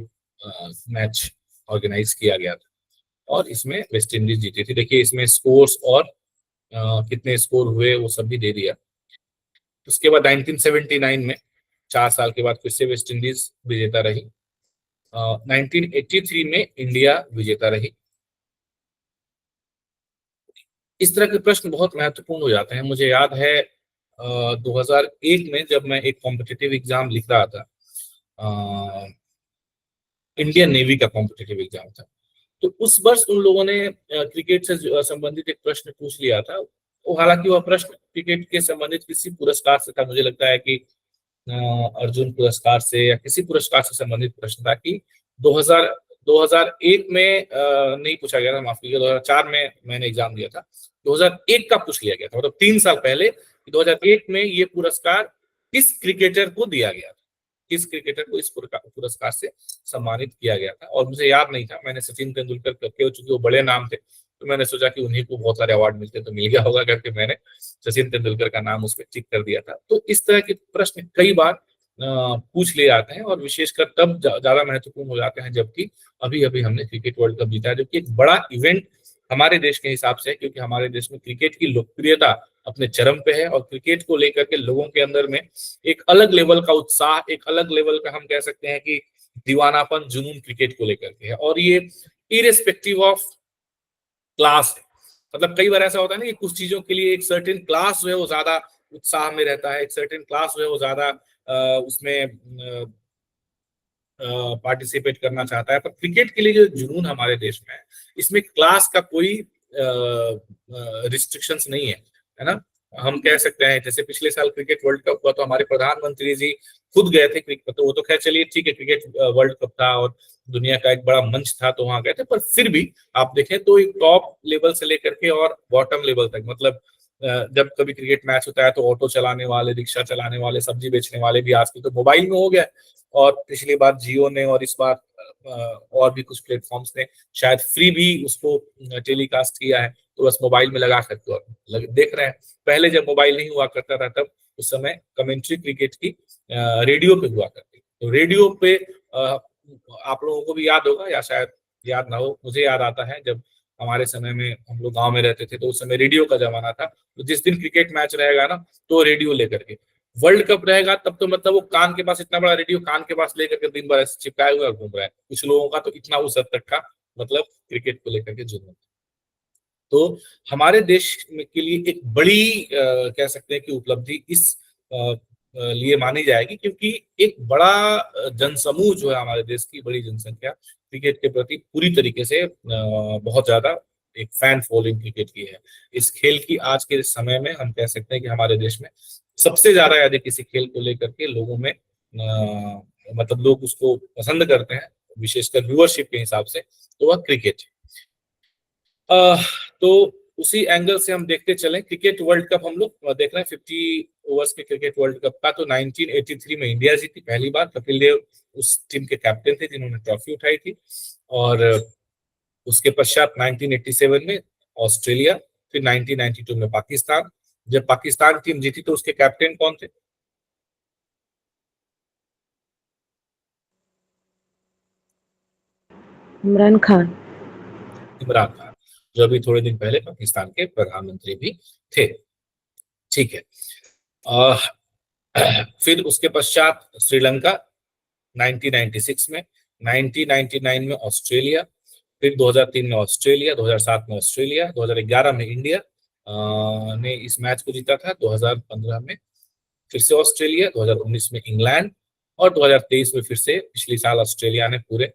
मैच ऑर्गेनाइज किया गया था और इसमें वेस्ट इंडीज जीती थी। देखिए इसमें स्कोर्स और कितने स्कोर हुए वो सब भी दे दिया। उसके बाद 1979 में 4 साल के बाद फिर से वेस्ट इंडीज विजेता रही। 1983 में इंडिया विजेता रही। इस तरह के प्रश्न बहुत महत्वपूर्ण हो जाते हैं। मुझे याद है 2001 में जब मैं एक कॉम्पिटिटिव एग्जाम लिख रहा था, इंडियन नेवी का कॉम्पिटिटिव एग्जाम था, तो उस वर्ष उन लोगों ने क्रिकेट से संबंधित एक प्रश्न पूछ लिया था। वो हालांकि वह प्रश्न क्रिकेट के संबंधित किसी पुरस्कार से था, मुझे लगता है कि अर्जुन पुरस्कार से या किसी पुरस्कार से संबंधित प्रश्न था कि 2001 में नहीं पूछा गया था, माफ कीजिए, 2004 में मैंने एग्जाम दिया था, 2001 का पूछ लिया गया था, मतलब 3 साल पहले 2001 में ये पुरस्कार किस क्रिकेटर को दिया गया था, किस क्रिकेटर को इस पुरस्कार से सम्मानित किया गया था। और मुझे याद नहीं था, मैंने सचिन तेंदुलकर करके, चूंकि वो बड़े नाम थे तो मैंने सोचा कि उन्हीं को बहुत सारे अवार्ड मिलते तो मिल गया होगा करके मैंने सचिन तेंदुलकर का नाम उस पर टिक कर दिया था। तो इस तरह के प्रश्न कई बार पूछ लिए जाते हैं और विशेषकर तब ज्यादा महत्वपूर्ण हो जाते हैं जबकि अभी अभी हमने क्रिकेट वर्ल्ड कप जीता है, जो कि एक बड़ा इवेंट हमारे देश के हिसाब से है, क्योंकि हमारे देश में क्रिकेट की लोकप्रियता अपने चरम पे है और क्रिकेट को लेकर के लोगों के अंदर में एक अलग लेवल का उत्साह, एक अलग लेवल का हम कह सकते हैं कि दीवानापन, जुनून क्रिकेट को लेकर के है। और ये इरेस्पेक्टिव ऑफ क्लास है, मतलब कई बार ऐसा होता है ना कि कुछ चीजों के लिए एक सर्टेन क्लास जो है वो ज्यादा उत्साह में रहता है, एक सर्टेन क्लास जो है वो ज्यादा उसमें पार्टिसिपेट करना चाहता है। पर क्रिकेट के लिए जो जुनून हमारे देश में है, इसमें क्लास का कोई रिस्ट्रिक्शंस नहीं है ना। हम कह सकते हैं जैसे पिछले साल क्रिकेट वर्ल्ड कप हुआ तो हमारे प्रधानमंत्री जी खुद गए थे क्रिकेट, तो वो तो खैर चलिए ठीक है, क्रिकेट वर्ल्ड कप था और दुनिया का एक बड़ा मंच था तो वहां गए थे, पर फिर भी आप देखें तो एक टॉप लेवल से लेकर के और बॉटम लेवल तक, मतलब जब कभी क्रिकेट मैच होता है तो ऑटो चलाने वाले, रिक्शा चलाने वाले, सब्जी बेचने वाले भी आजकल तो मोबाइल में हो गया। और पिछली बार जियो ने और इस बार और भी कुछ प्लेटफॉर्म्स ने शायद फ्री भी उसको टेलीकास्ट किया है, तो बस मोबाइल में लगा करके और देख रहे हैं। पहले जब मोबाइल नहीं हुआ करता था तब उस समय कमेंट्री क्रिकेट की रेडियो पे हुआ करती, तो रेडियो पे आप लोगों को भी याद होगा या शायद याद ना हो, मुझे याद आता है जब हमारे समय में हम लोग गांव में रहते थे तो उस समय रेडियो का जमाना था, तो जिस दिन क्रिकेट मैच रहेगा ना तो रेडियो लेकर के, वर्ल्ड कप रहेगा तब तो मतलब वो कान के पास, इतना बड़ा रेडियो कान के पास लेकर के दिन भर ऐसे चिपकाए हुए घूम रहा है। कुछ लोगों का तो इतना उस हद तक का मतलब क्रिकेट को लेकर के जुनून। तो हमारे देश के लिए एक बड़ी कह सकते हैं कि उपलब्धि इस लिए मानी जाएगी, क्योंकि एक बड़ा जनसमूह जो है हमारे देश की बड़ी जनसंख्या क्रिकेट के प्रति पूरी तरीके से बहुत ज्यादा एक फैन फॉलोइंग क्रिकेट की है। इस खेल की आज के समय में हम कह सकते हैं कि हमारे देश में सबसे ज्यादा यदि किसी खेल को लेकर के लोगों में मतलब लोग उसको पसंद करते हैं, विशेषकर व्यूअरशिप के हिसाब से, तो वह क्रिकेट है। तो उसी एंगल से हम देखते चलें, क्रिकेट वर्ल्ड कप हम लोग देख रहे हैं, 50 ओवर्स के क्रिकेट वर्ल्ड कप का। तो 1983 में इंडिया जीती पहली बार, कपिल देव उस टीम के कैप्टन थे जिन्होंने ट्रॉफी उठाई थी। और उसके पश्चात 1987 में ऑस्ट्रेलिया, फिर 1992 में पाकिस्तान। जब पाकिस्तान टीम जीती तो उसके कैप्टन कौन थे? इमरान खान। इमरान खान, जो अभी थोड़े दिन पहले पाकिस्तान के प्रधानमंत्री भी थे। ठीक है। फिर उसके पश्चात श्रीलंका 1996 में, 1999 में ऑस्ट्रेलिया, फिर 2003 में ऑस्ट्रेलिया, 2007 में ऑस्ट्रेलिया, 2011 में इंडिया ने इस मैच को जीता था, 2015 में फिर से ऑस्ट्रेलिया, 2019 में इंग्लैंड और 2023 में फिर से पिछले साल ऑस्ट्रेलिया ने पूरे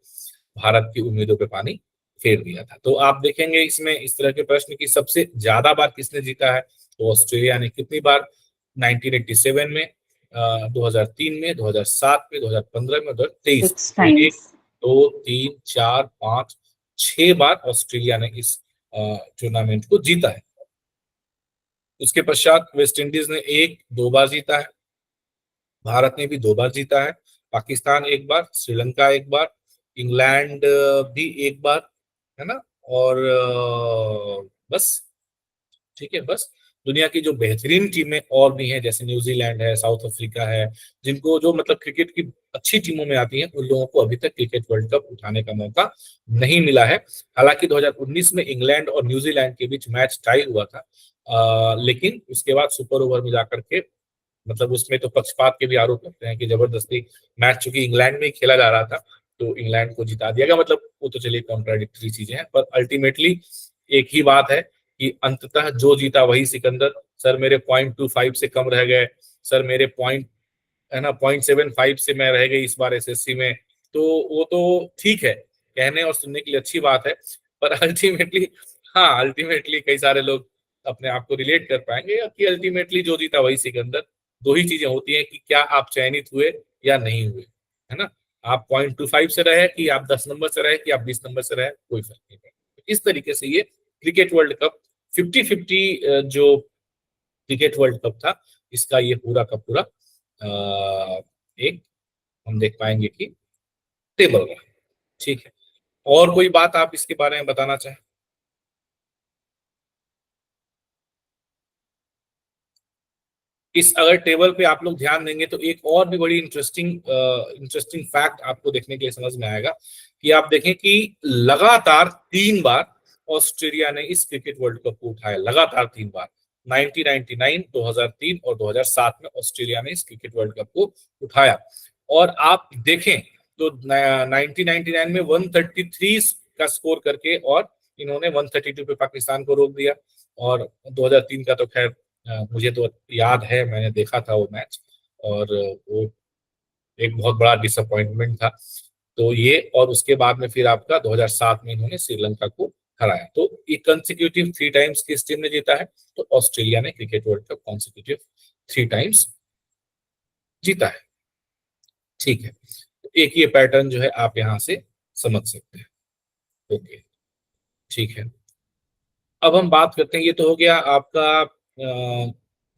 भारत की उम्मीदों पे पानी फेर दिया था। तो आप देखेंगे इसमें इस तरह के प्रश्न की सबसे ज्यादा बार किसने जीता है, तो ऑस्ट्रेलिया ने कितनी बार? 1987 में, 2003 में, 2007 में, 2015 में, 2023 में। 1 2 3 4 5 6 बार ऑस्ट्रेलिया ने इस टूर्नामेंट को जीता है। उसके पश्चात वेस्ट इंडीज ने 1-2 बार जीता है, भारत ने भी 2 बार जीता है, पाकिस्तान 1 बार, श्रीलंका 1 बार, इंग्लैंड भी 1 बार, है ना। और बस, ठीक है, बस। दुनिया की जो बेहतरीन टीमें और भी हैं, जैसे न्यूजीलैंड है, साउथ अफ्रीका है, जिनको जो मतलब क्रिकेट की अच्छी टीमों में आती हैं, उन लोगों को अभी तक क्रिकेट वर्ल्ड कप उठाने का मौका नहीं मिला है। हालांकि 2019 में इंग्लैंड और न्यूजीलैंड के बीच मैच टाई हुआ था, लेकिन उसके बाद सुपर ओवर में जाकर के, मतलब उसमें तो पक्षपात के भी आरोप लगते हैं कि जबरदस्ती मैच चूंकि इंग्लैंड में ही खेला जा रहा था तो इंग्लैंड को जिता दिया गया। मतलब वो तो चलिए कॉन्ट्राडिक्टरी चीजें हैं, पर अल्टीमेटली एक ही बात है कि अंततः जो जीता वही सिकंदर। सर मेरे 0.25 से कम रह गए, सर मेरे पॉइंट है ना 0.75 से मैं रह गई इस बार एसएससी में, तो वो तो ठीक है, कहने और सुनने के लिए अच्छी बात है, पर अल्टीमेटली, हाँ अल्टीमेटली कई सारे लोग अपने आप को रिलेट कर पाएंगे कि अल्टीमेटली जो जीता वही सिकंदर। 2 ही चीजें होती हैं कि क्या आप चयनित हुए या नहीं हुए, है ना। आप 0.25 से रहे कि आप 10 नंबर से रहे कि आप 20 नंबर से रहे, कोई फर्क नहीं पड़ता। इस तरीके से ये क्रिकेट वर्ल्ड कप 50-50 जो क्रिकेट वर्ल्ड कप था, इसका ये पूरा का पूरा एक हम देख पाएंगे कि टेबल रहा। ठीक है, और कोई बात आप इसके बारे में बताना चाहें? इस अगर टेबल पे आप लोग ध्यान देंगे तो एक और भी बड़ी इंटरेस्टिंग फैक्ट आपको देखने के लिए समझ में आएगा कि आप देखें कि लगातार 3 बार ऑस्ट्रेलिया ने इस क्रिकेट वर्ल्ड कप को उठाया, लगातार 3 बार। 1999, 2003 और 2007 में ऑस्ट्रेलिया ने इस क्रिकेट वर्ल्ड कप को उठाया। और आप देखें तो 1999 में 133 का स्कोर करके और इन्होंने 132 पे पाकिस्तान को रोक दिया। और 2003 का तो खैर मुझे तो याद है, मैंने देखा था वो मैच, और वो एक बहुत बड़ा डिसअपॉइंटमेंट था। तो ये, और उसके बाद में फिर आपका 2007 में इन्होंने श्रीलंका को हराया। तो ये कंसेक्यूटिव 3 टाइम्स किस टीम ने जीता है, तो ऑस्ट्रेलिया ने cricket world cup consecutive 3 times जीता है। ठीक है, तो एक ये पैटर्न जो है आप यहां से समझ सकते हैं। ओके, ठीक है। अब हम बात करते हैं, ये तो हो गया आपका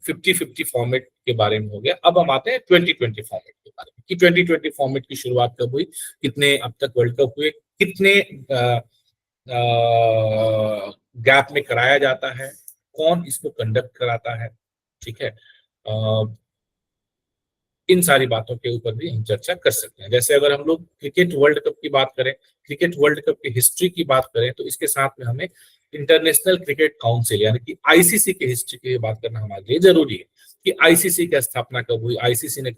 50-50 फॉर्मेट के बारे में हो गया। अब हम आते हैं 2020 फॉर्मेट के बारे में कि 2020 फॉर्मेट की शुरुआत कब हुई, कितने अब तक वर्ल्ड कप हुए, कितने गैप में कराया जाता है, कौन इसको कंडक्ट कराता है। ठीक है, इन सारी बातों के ऊपर भी हम चर्चा कर सकते हैं। जैसे अगर हम लोग क्रिकेट वर्ल्ड कप की बात करें, क्रिकेट वर्ल्ड कप की हिस्ट्री की बात करें, तो इसके साथ में हमें इंटरनेशनल क्रिकेट काउंसिल यानी कि आईसीसी की हिस्ट्री की बात करना हमारे लिए जरूरी है कि आईसीसी की स्थापना कब हुई, आईसीसी ने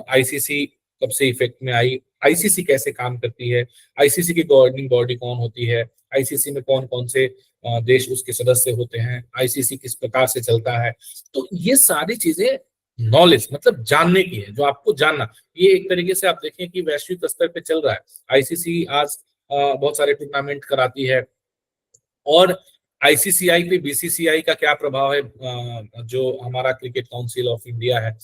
आईसीसी कब से इफेक्ट में आई, आईसीसी कैसे काम करती है, आईसीसी की गवर्निंग बॉडी कौन होती है, आईसीसी में कौन कौन से देश उसके सदस्य होते हैं, आईसीसी किस प्रकार से चलता है। तो ये सारी चीजें नॉलेज मतलब जानने की है, जो आपको जानना। ये एक तरीके से आप देखें कि वैश्विक स्तर पे चल रहा है। आईसीसी आज बहुत सारे टूर्नामेंट कराती है, और आईसीसीआई पे बीसीसीआई का क्या प्रभाव है, जो हमारा क्रिकेट काउंसिल ऑफ इंडिया है,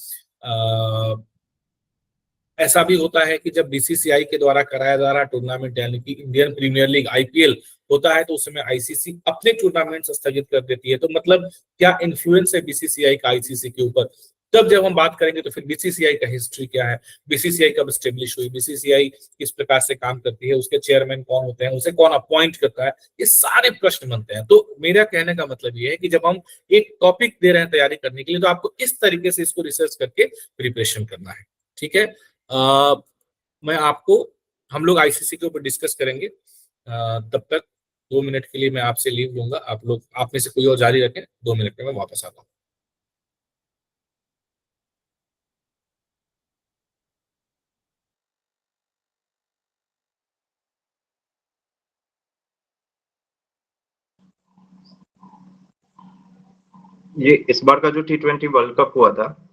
ऐसा भी होता है कि जब बीसीसीआई के द्वारा कराया जा रहा टूर्नामेंट यानी कि इंडियन प्रीमियर लीग आईपीएल होता है, तो उस समय आईसीसी अपने टूर्नामेंट्स स्थगित कर देती है। तो मतलब क्या इन्फ्लुएंस है बीसीसीआई का आईसीसी के ऊपर। तब जब हम बात करेंगे तो फिर बीसीसीआई का हिस्ट्री क्या है, बीसीसीआई कब स्टेब्लिश हुई, बीसीसीआई किस प्रकार से काम करती है, उसके चेयरमैन कौन होते हैं, उसे कौन अपॉइंट करता है, ये सारे प्रश्न बनते हैं। तो मेरा कहने का मतलब ये है कि जब हम एक टॉपिक दे रहे हैं तैयारी करने के लिए, तो आपको इस तरीके से इसको रिसर्च करके प्रिपरेशन करना है। ठीक है, मैं आपको, हम लोग आईसीसी के ऊपर डिस्कस करेंगे। तब तक 2 मिनट के लिए मैं आपसे लीव लूंगा। आप लोग, आप में से कोई और जारी रखें, 2 मिनट में मैं वापस आता हूँ। ये इस बार का जो T20 वर्ल्ड कप हुआ था,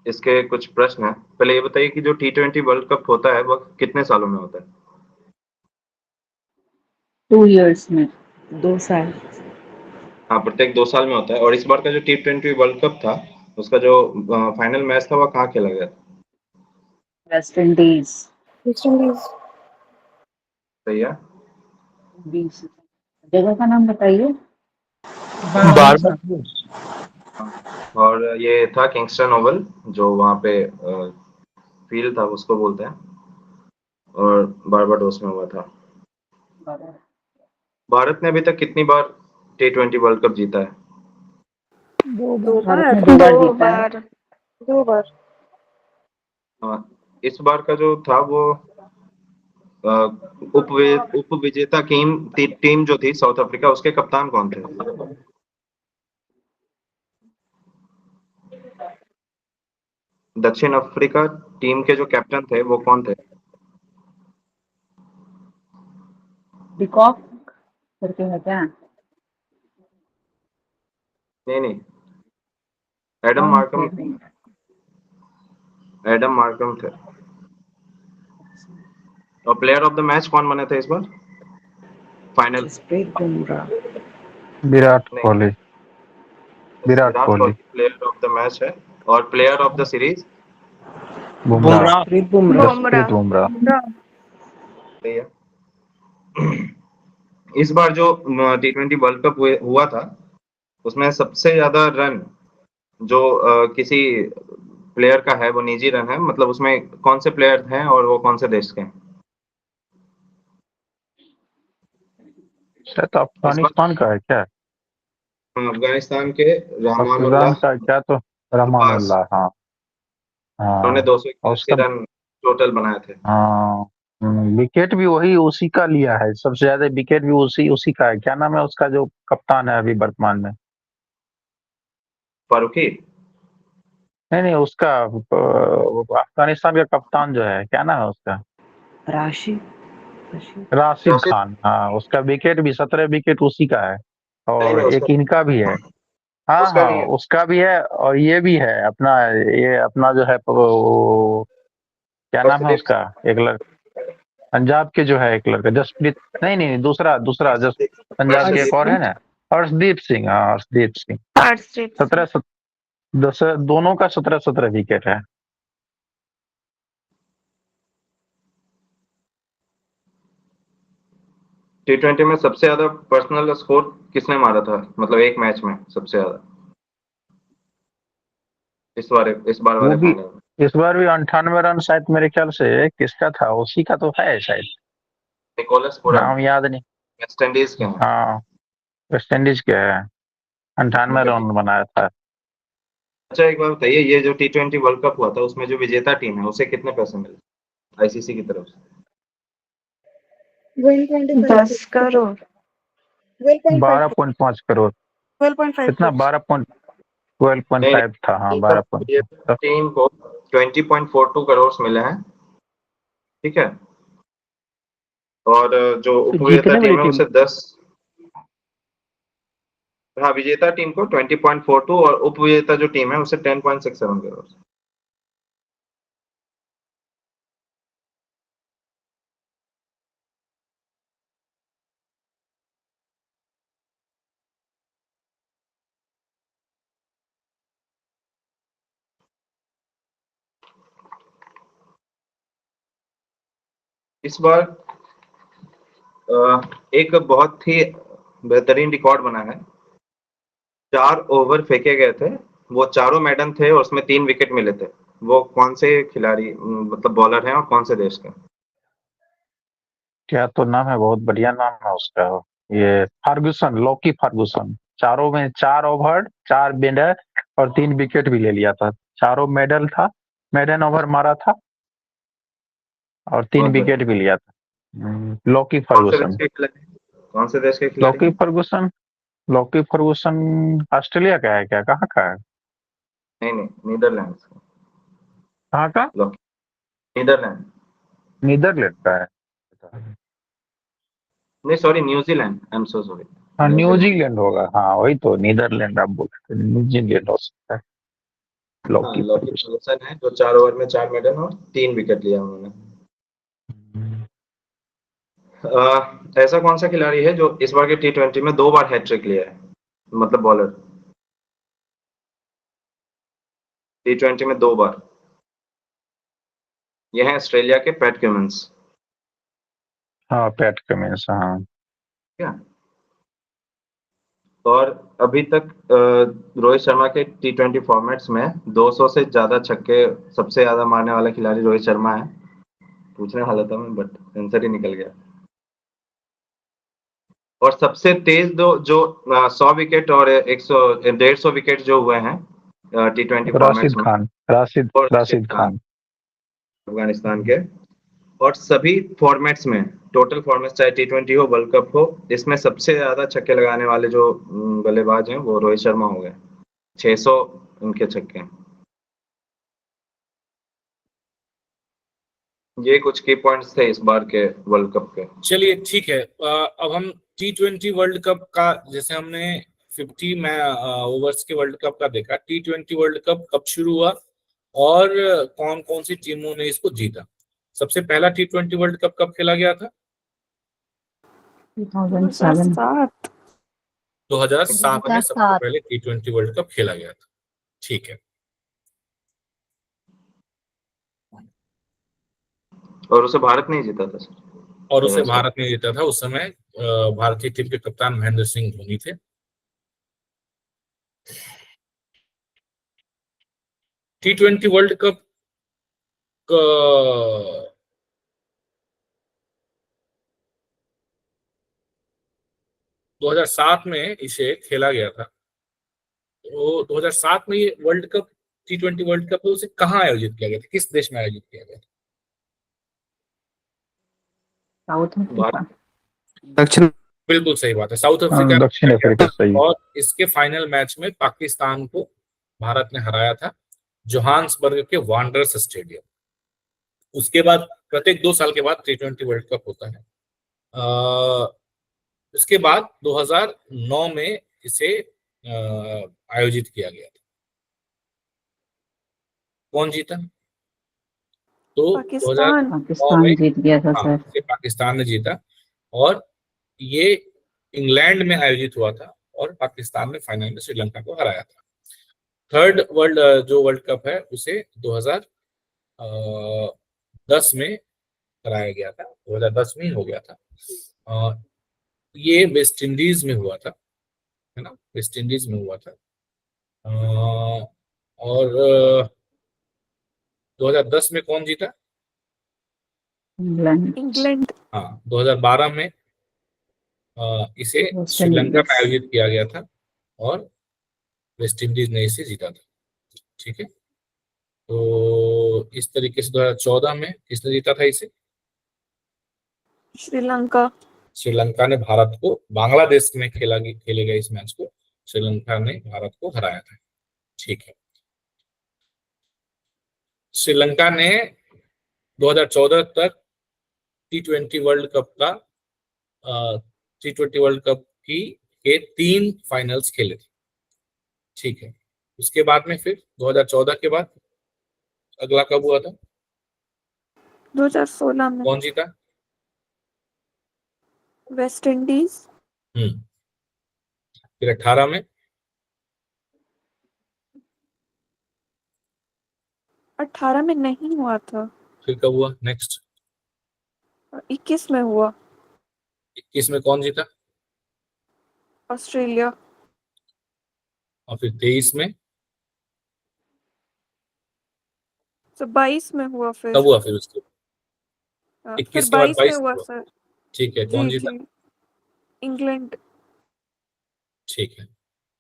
इसके कुछ प्रश्न हैं। पहले ये बताइए कि जो T20 वर्ल्ड कप होता है वो कितने सालों में होता है? 2 years में, 2 साल। हाँ, प्रत्येक 2 साल में होता है। और इस बार का जो T20 वर्ल्ड कप था, उसका जो फाइनल मैच था वो कहाँ खेला गया था? West Indies. सही है। 20 जगह का नाम बताइए। बारबाडोस। और ये था किंगस्टन ओवल, जो वहाँ पे फील्ड था उसको बोलते हैं, और बारबाडोस में हुआ था। भारत ने अभी तक कितनी बार T20 वर्ल्ड कप जीता है? भारत ने 2 बार जीता है। 2 बार। हाँ, इस बार का जो था वो उप विजेता टीम जो थी साउथ अफ्रीका, उसके कप्तान कौन थे? दक्षिण अफ्रीका टीम के जो कैप्टन थे वो कौन थे? डिकॉक करके है क्या? नहीं, एडम मार्कम थे। और प्लेयर ऑफ द मैच कौन बने थे इस बार फाइनल? जसप्रीत बुमराह। विराट नहीं, Kohli. Virat Kohli. Player of the match है। और player of the series? Bumrah. Jasprit Bumrah. Jasprit Bumrah. सही है। इस बार जो T20 वर्ल्ड कप हुआ था, उसमें सबसे ज्यादा रन जो किसी प्लेयर का है वो निजी रन है, मतलब उसमें कौन से प्लेयर हैं और वो कौन से देश के हैं? शायद अफगानिस्तान का है क्या? अफगानिस्तान के अफगान का क्या, तो रहमानुल्लाह। हाँ उन्होंने हाँ। 281 उसका, रन टोटल बनाए थे। हाँ, विकेट भी वही उसी का लिया है। सबसे ज्यादा विकेट भी उसी का है। क्या नाम है उसका जो कप्तान है अभी वर्तमान में? फारूकी? नहीं, उसका अफगानिस्तान का कप्तान जो है, क्या नाम है उसका? राशिद खान। हाँ, उसका विकेट भी 17 विकेट उसी का है। और नहीं, एक इनका भी है। हाँ उसका हाँ, नहीं है। उसका भी है। और ये भी है अपना, ये अपना जो है क्या नाम है हर्षदीप उसका, एक लड़का पंजाब के जो है, एक लड़का जसप्रीत, नहीं, दूसरा पंजाब के एक और है ना, हर्षदीप सिंह। हाँ, हर्षदीप सिंह। 10 दोनों का 17 विकेट है। T20 में सबसे ज्यादा पर्सनल स्कोर किसने मारा था, मतलब एक मैच में सबसे ज्यादा इस बार वो वाले भी फाइनल में? इस बार भी 98 रन शायद, मेरे ख्याल से किसका था, उसी का तो है शायद। निकोलस पूरन, नाम याद नहीं। वेस्ट इंडीज के हैं। हाँ, वेस्ट इंडीज के है। 98 रन बनाया था। अच्छा, एक बात बताइए, ये जो T20 वर्ल्ड कप हुआ था उसमें जो विजेता टीम है उसे कितने पैसे मिले आईसीसी की तरफ से? 10 करोड़। 12.5 करोड़। 12.5 कितना? 12.5 था। हाँ, 12. टीम को 20.42 करोड़ मिले हैं। ठीक है। और जो उपविजेता जीतने वाली टीम है टीम उसे 10 हाँ, विजेता टीम को 20.42 और उप विजेता जो टीम है उसे 10.67 करोड़। इस बार एक बहुत ही बेहतरीन रिकॉर्ड बना है। 4 ओवर फेंके गए थे, वो चारों मैडन थे और उसमें 3 विकेट मिले थे। वो कौन से खिलाड़ी मतलब बॉलर हैं और कौन से देश के? क्या तो नाम है, बहुत बढ़िया नाम है उसका। ये फार्गुसन, लॉकी फार्गुसन। चारों में 4 ओवर 4 मेडल और 3 विकेट भी ले लिया था। चारों मेडल था, मेडन ओवर मारा था और 3 बहुत बढ़िया। विकेट भी लिया था। लॉकी कौन से देश फर्गुसन। के खिलाड़ी? कौन से देश के खिलाड़ी लॉकी हैं? फर्गुसन, लॉकी फर्गुसन ऑस्ट्रेलिया का है क्या? कहाँ का है? नहीं नहीं, नीदरलैंड। कहाँ का? नीदरलैंड। नीदरलैंड का है। नहीं sorry, New Zealand. I am so sorry. हाँ, न्यूजीलैंड। न्यूजीलैंड होगा। हाँ वही तो, नीदरलैंड आप बोल रहे थे, न्यूजीलैंड हो सकता है। हाँ, लॉकी लॉकी फर्गुसन। फर्गुसन है जो 4 ओवर में 4 मेडल और 3 विकेट लिया उन्होंने। ऐसा कौन सा खिलाड़ी है जो इस बार के T20 में 2 बार हैट्रिक लिया है, मतलब बॉलर? T20 में 2 बार। ये है ऑस्ट्रेलिया के पैट कमिंस। हाँ, पैट कमिंस। हाँ, क्या? और अभी तक रोहित शर्मा के T20 फॉर्मेट्स में 200 से ज्यादा छक्के सबसे ज्यादा मारने वाला खिलाड़ी रोहित शर्मा है। पूछने वाला था मैं बट आंसर ही निकल गया। और सबसे तेज दो जो 100 विकेट और 150 विकेट जो हुए हैं T20 राशिद फॉर्मेट्स में, खान, राशिद और राशिद खान। अफगानिस्तान के। और सभी फॉर्मेट्स में, टोटल फॉर्मेट्स चाहे T20 हो वर्ल्ड कप हो, इसमें सबसे ज्यादा छक्के लगाने वाले जो बल्लेबाज हैं वो रोहित शर्मा हो गए। 600 उनके छक्के हैं। ये कुछ की पॉइंट्स थे इस बार के वर्ल्ड कप के। चलिए ठीक है, अब हम T20 वर्ल्ड कप का, जैसे हमने 50 ओवर्स के वर्ल्ड कप का देखा, T20 वर्ल्ड कप कब शुरू हुआ और कौन कौन सी टीमों ने इसको जीता। सबसे पहला T20 वर्ल्ड कप कब खेला गया था? 2007। 2007 में सबसे पहले T20 वर्ल्ड कप खेला गया था। ठीक है। और उसे भारत नहीं जीता था सर। और उसे भारत ने जीता था। उस समय भारतीय टीम के कप्तान महेंद्र सिंह धोनी थे। T20 वर्ल्ड कप 2007 में इसे खेला गया था। तो 2007 में ये world cup, T20 world cup, उसे कहाँ आयोजित किया गया था, किस देश में आयोजित किया गया था? South Africa. दक्षिण। बिल्कुल सही बात है, साउथ अफ्रीका में दक्षिण खेला गया अफ्रीका, था। सही। और इसके फाइनल मैच में पाकिस्तान को भारत ने हराया था, जोहान्सबर्ग के वांडरर्स स्टेडियम। उसके बाद प्रत्येक 2 साल के बाद T20 वर्ल्ड कप होता है। उसके बाद 2009 में इसे आयोजित किया गया था। कौन जीता? तो पाकिस्तान 2009 में, जीत गया था हाँ, सर। इसे पाकिस्तान ने जीता। और ये इंग्लैंड में आयोजित हुआ था और पाकिस्तान ने फाइनल में श्रीलंका को हराया था। थर्ड जो वर्ल्ड कप है उसे 2010 में कराया गया था, 2010 में ही हो गया था। ये वेस्ट इंडीज में हुआ था, है ना, वेस्ट इंडीज में हुआ था। और 2010 में कौन जीता? इंग्लैंड। हाँ, 2012 में इसे श्रीलंका में आयोजित किया गया था और वेस्ट इंडीज ने इसे जीता था। ठीक है, तो इस तरीके से 2014 में किसने जीता था इसे? श्रीलंका। श्रीलंका ने भारत को, बांग्लादेश में खेले गए इस मैच को श्रीलंका ने भारत को हराया था। ठीक है, श्रीलंका ने 2014 तक T20 वर्ल्ड कप की के 3 फाइनल्स खेले थे। ठीक है, उसके बाद में फिर 2014 के बाद अगला कब हुआ था? 2016 में कौन जीता? West Indies. फिर 18 में 18 में नहीं हुआ था, फिर कब हुआ नेक्स्ट? 21 में हुआ 21 में कौन जीता? ऑस्ट्रेलिया। और फिर 23 में तो 22 में हुआ फिर। कब हुआ फिर उसके? फिर 21 के बाद 22 में 22 हुआ हुआ। सर। ठीक है, कौन जी जीता? जी, इंग्लैंड। ठीक है,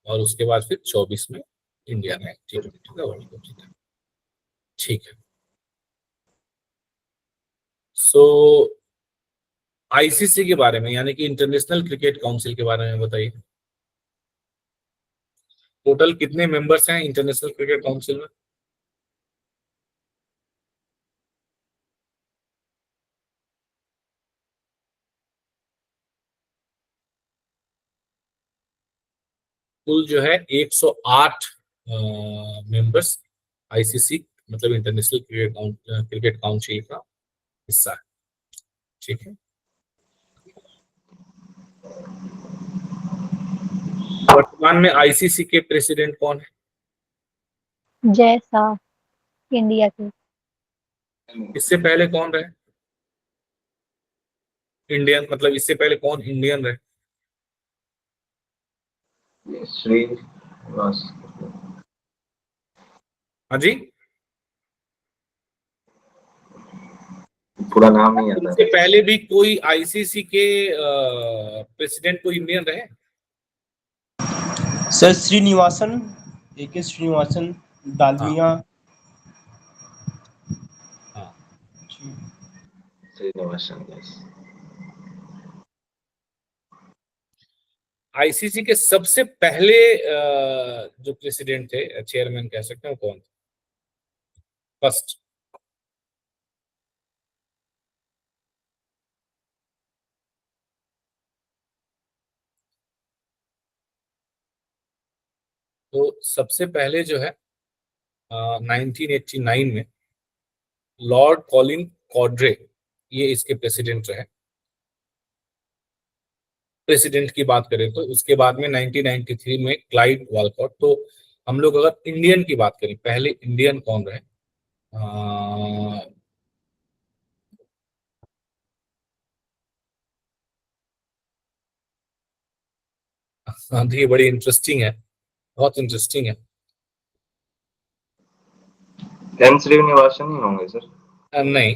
और उसके बाद फिर 24 में इंडिया ने T20 का वर्ल्ड कप जीता। ठीक है, सो आईसीसी के बारे में यानी कि इंटरनेशनल क्रिकेट काउंसिल के बारे में बताइए। टोटल कितने मेंबर्स हैं इंटरनेशनल क्रिकेट काउंसिल में? कुल जो है 108 मेंबर्स आईसीसी मतलब इंटरनेशनल क्रिकेट काउंसिल का हिस्सा है। ठीक है, वर्तमान में आईसीसी के प्रेसिडेंट कौन है? जय शाह, इंडिया के। इससे पहले कौन रहे इंडियन, मतलब इससे पहले कौन इंडियन रहे? श्रीनिवास। हाँ जी, पूरा नाम नहीं आता। इससे पहले भी कोई आईसीसी के प्रेसिडेंट कोई इंडियन रहे? Sir Srinivasan, AK Srinivasan, Dalmiya. हाँ, श्रीनिवासन, यस। आईसीसी के सबसे पहले जो प्रेसिडेंट थे, चेयरमैन कह सकते हैं, वो कौन थे? फर्स्ट तो सबसे पहले जो है 1989 में लॉर्ड कॉलिन कॉड्रे ये इसके प्रेसिडेंट रहे। प्रेसिडेंट की बात करें तो उसके बाद में 1993 में क्लाइड वालकॉट। तो हम लोग अगर इंडियन की बात करें, पहले इंडियन कौन रहे? हाँ, ये बड़ी इंटरेस्टिंग है, बहुत इंटरेस्टिंग है। एम श्रीनिवासन ही होंगे सर। नहीं,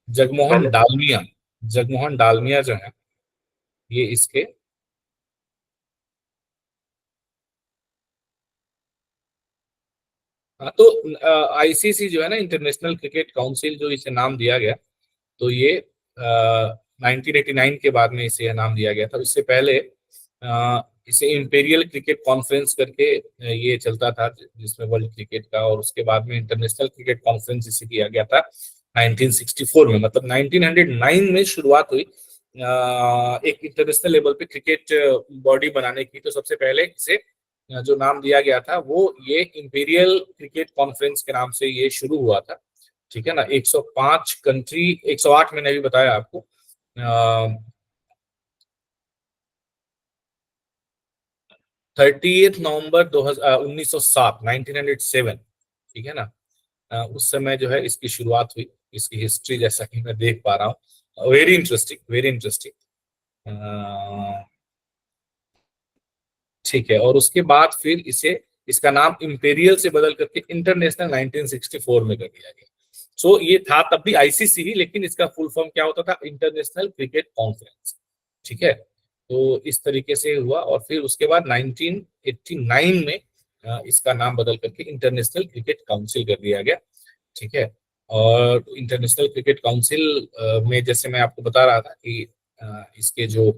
जगमोहन डालमिया। जगमोहन डालमिया जो है ये इसके तो आईसीसी जो है ना, इंटरनेशनल क्रिकेट काउंसिल, जो इसे नाम दिया गया, तो ये 1989 के बाद में इसे नाम दिया गया था। उससे पहले इसे इंपीरियल क्रिकेट कॉन्फ्रेंस करके ये चलता था, जिसमें वर्ल्ड क्रिकेट का, और उसके बाद में इंटरनेशनल क्रिकेट कॉन्फ्रेंस इसे किया गया था 1964 में। मतलब 1909 में शुरुआत हुई एक इंटरनेशनल लेवल पे क्रिकेट बॉडी बनाने की। तो सबसे पहले इसे जो नाम दिया गया था वो ये इंपीरियल क्रिकेट कॉन्फ्रेंस के नाम से ये शुरू हुआ था। ठीक है ना, 105 कंट्री, 108 मैंने अभी बताया आपको। 30 नवंबर 1907 1907, ठीक है ना, उस समय जो है इसकी शुरुआत हुई। इसकी हिस्ट्री जैसा कि मैं देख पा रहा हूँ, वेरी इंटरेस्टिंग, वेरी इंटरेस्टिंग। ठीक है, और उसके बाद फिर इसका नाम इंपीरियल से बदल करके इंटरनेशनल 1964 में कर दिया गया। सो ये था तब भी आईसीसी ही, लेकिन इसका फुल फॉर्म क्या होता था? International cricket conference. ठीक है, तो इस तरीके से हुआ, और फिर उसके बाद 1989 में इसका नाम बदल करके इंटरनेशनल क्रिकेट काउंसिल कर दिया गया। ठीक है, और इंटरनेशनल क्रिकेट काउंसिल में जैसे मैं आपको बता रहा था कि इसके जो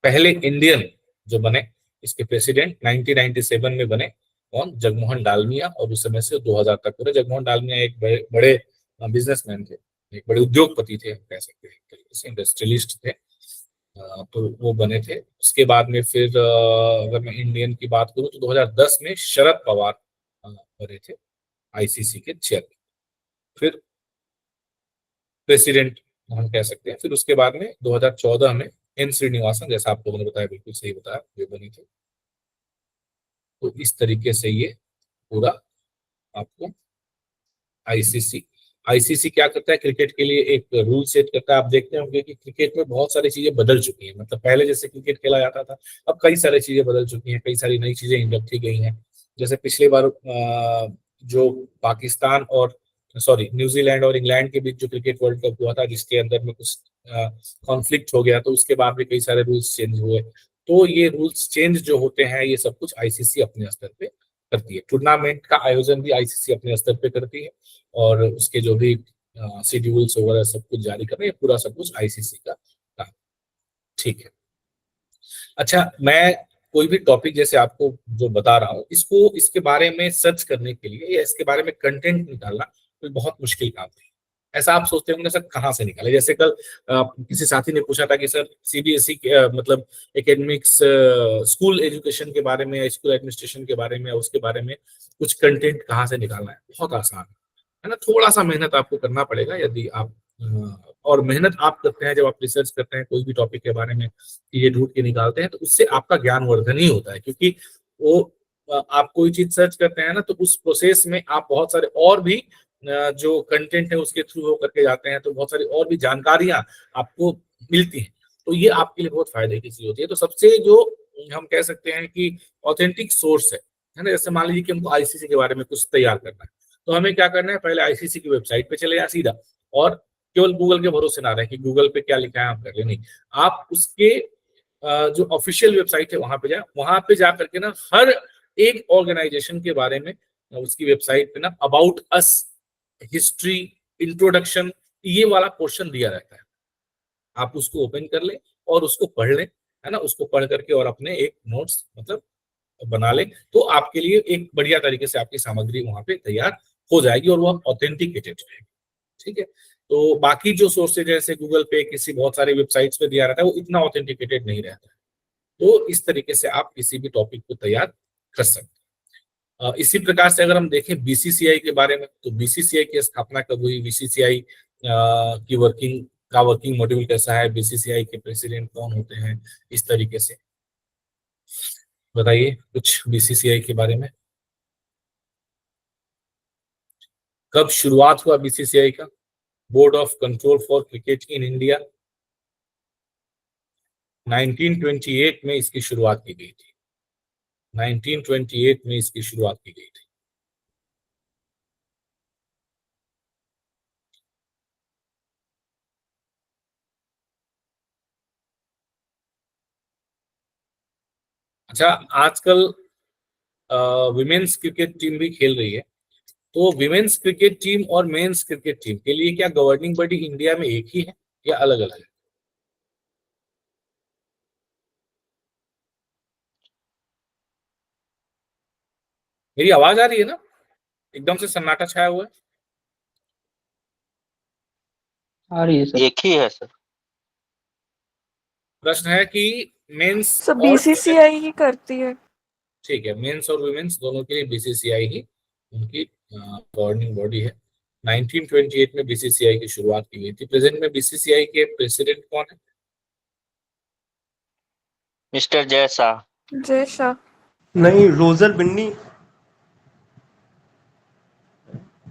पहले इंडियन जो बने, इसके प्रेसिडेंट 1997 में बने, कौन? जगमोहन डालमिया। और उस समय से 2000 तक पूरे जगमोहन डालमिया एक बड़े बिजनेसमैन थे, एक बड़े उद्योगपति थे, कह सकते हैं, इंडस्ट्रियलिस्ट थे। तो वो बने थे। उसके बाद में फिर अगर मैं इंडियन की बात करूं तो 2010 में शरद पवार बने थे आईसीसी के चेयरमैन, फिर प्रेसिडेंट हम कह सकते हैं। फिर उसके बाद में 2014 में एन श्रीनिवासन, जैसा आप लोगों ने बताया, बिल्कुल सही बताया, वे बने थे। तो इस तरीके से ये पूरा आपको आईसीसी आईसीसी क्या करता है, क्रिकेट के लिए एक रूल सेट करता है। आप देखते होंगे कि क्रिकेट में बहुत सारी चीजें बदल चुकी हैं, मतलब पहले जैसे क्रिकेट खेला जाता था, अब कई सारी चीजें बदल चुकी हैं, कई सारी नई चीजें इंडक्ट की गई हैं। जैसे पिछली बार जो पाकिस्तान और सॉरी न्यूजीलैंड और इंग्लैंड के बीच जो क्रिकेट वर्ल्ड कप हुआ था, जिसके अंदर में कुछ कॉन्फ्लिक्ट हो गया, तो उसके बाद भी कई सारे रूल्स चेंज हुए। तो ये रूल्स चेंज जो होते हैं, ये सब कुछ आईसीसी अपने स्तर पे करती है। टूर्नामेंट का आयोजन भी आईसीसी अपने स्तर पे करती है, और उसके जो भी शेड्यूल्स वगैरह सब कुछ जारी कर रहे हैं, पूरा सब कुछ आईसीसी का काम। ठीक है। अच्छा, मैं कोई भी टॉपिक जैसे आपको जो बता रहा हूँ, इसको इसके बारे में सर्च करने के लिए या इसके बारे में कंटेंट निकालना कोई बहुत मुश्किल काम नहीं। ऐसा आप सोचते होंगे सर कहाँ से निकाले। जैसे कल किसी साथी ने पूछा था कि सर सीबीएसई के मतलब एकेडमिक्स स्कूल एजुकेशन के बारे में या स्कूल एडमिनिस्ट्रेशन के बारे में, उसके बारे में कुछ कंटेंट कहाँ से निकालना है। बहुत आसान है ना, थोड़ा सा मेहनत आपको करना पड़ेगा। यदि आप और मेहनत आप करते हैं, जब आप रिसर्च करते हैं कोई भी टॉपिक के बारे में, ये ढूंढ के निकालते हैं, तो उससे आपका ज्ञानवर्धन ही होता है। क्योंकि वो आप कोई चीज सर्च करते हैं ना, तो उस प्रोसेस में आप बहुत सारे और भी जो कंटेंट है उसके थ्रू होकर के जाते हैं, तो बहुत सारी और भी जानकारियां आपको मिलती हैं। तो ये आपके लिए बहुत फायदे की चीज होती है। तो सबसे जो हम कह सकते हैं कि ऑथेंटिक सोर्स है ना, जैसे मान लीजिए कि हमको आईसीसी के बारे में कुछ तैयार करना है, तो हमें क्या करना है, पहले आईसीसी की वेबसाइट पे चले जाए सीधा, और केवल गूगल के भरोसे ना रहे कि गूगल पे क्या लिखा है आप कर ले, नहीं, आप उसके जो ऑफिशियल वेबसाइट है वहां पे जाए। वहां पे जा करके ना हर एक ऑर्गेनाइजेशन के बारे में उसकी वेबसाइट पे ना अबाउट अस, हिस्ट्री, इंट्रोडक्शन, ये वाला पोर्शन दिया रहता है। आप उसको ओपन कर ले और उसको पढ़ लें, है ना, उसको पढ़ करके और अपने एक नोट्स मतलब बना लें, तो आपके लिए एक बढ़िया तरीके से आपकी सामग्री वहां पे तैयार हो जाएगी और वो ऑथेंटिकेटेड रहेगी। ठीक है। तो बाकी जो सोर्सेज जैसे गूगल पे, किसी बहुत सारे वेबसाइट्स पे दिया रहता है, वो इतना ऑथेंटिकेटेड नहीं रहता है। तो इस तरीके से आप किसी भी टॉपिक को तैयार कर सकते हैं। इसी प्रकार से अगर हम देखें बीसीसीआई के बारे में, तो बीसीसीआई की स्थापना कब हुई, बीसीसीआई की वर्किंग मॉड्यूल कैसा है, बीसीसीआई के प्रेसिडेंट कौन होते हैं, इस तरीके से बताइए कुछ बीसीसीआई के बारे में। कब शुरुआत हुआ बीसीसीआई का, board of control for cricket in India, 1928 में इसकी शुरुआत की गई थी। 1928 में इसकी शुरुआत की गई थी। अच्छा, आजकल विमेन्स क्रिकेट टीम भी खेल रही है, तो विमेन्स क्रिकेट टीम और मेंस क्रिकेट टीम के लिए क्या गवर्निंग बॉडी इंडिया में एक ही है या अलग अलग है? मेरी आवाज आ रही है ना? एकदम से सन्नाटा छाया हुआ है। आ रही है सर। एक ही है सर। प्रश्न है कि मेंस सब और बीसीसीआई ही करती है। ठीक है, मेंस और वुमेन्स दोनों के लिए बीसीसीआई ही उनकी गवर्निंग बॉडी है। 1928 में बीसीसीआई की शुरुआत की गई थी। प्रेजेंट में बीसीसीआई के प्रेसिडेंट कौन है? मिस्टर जय शाह। जय शाह। नहीं, रोजर बिन्नी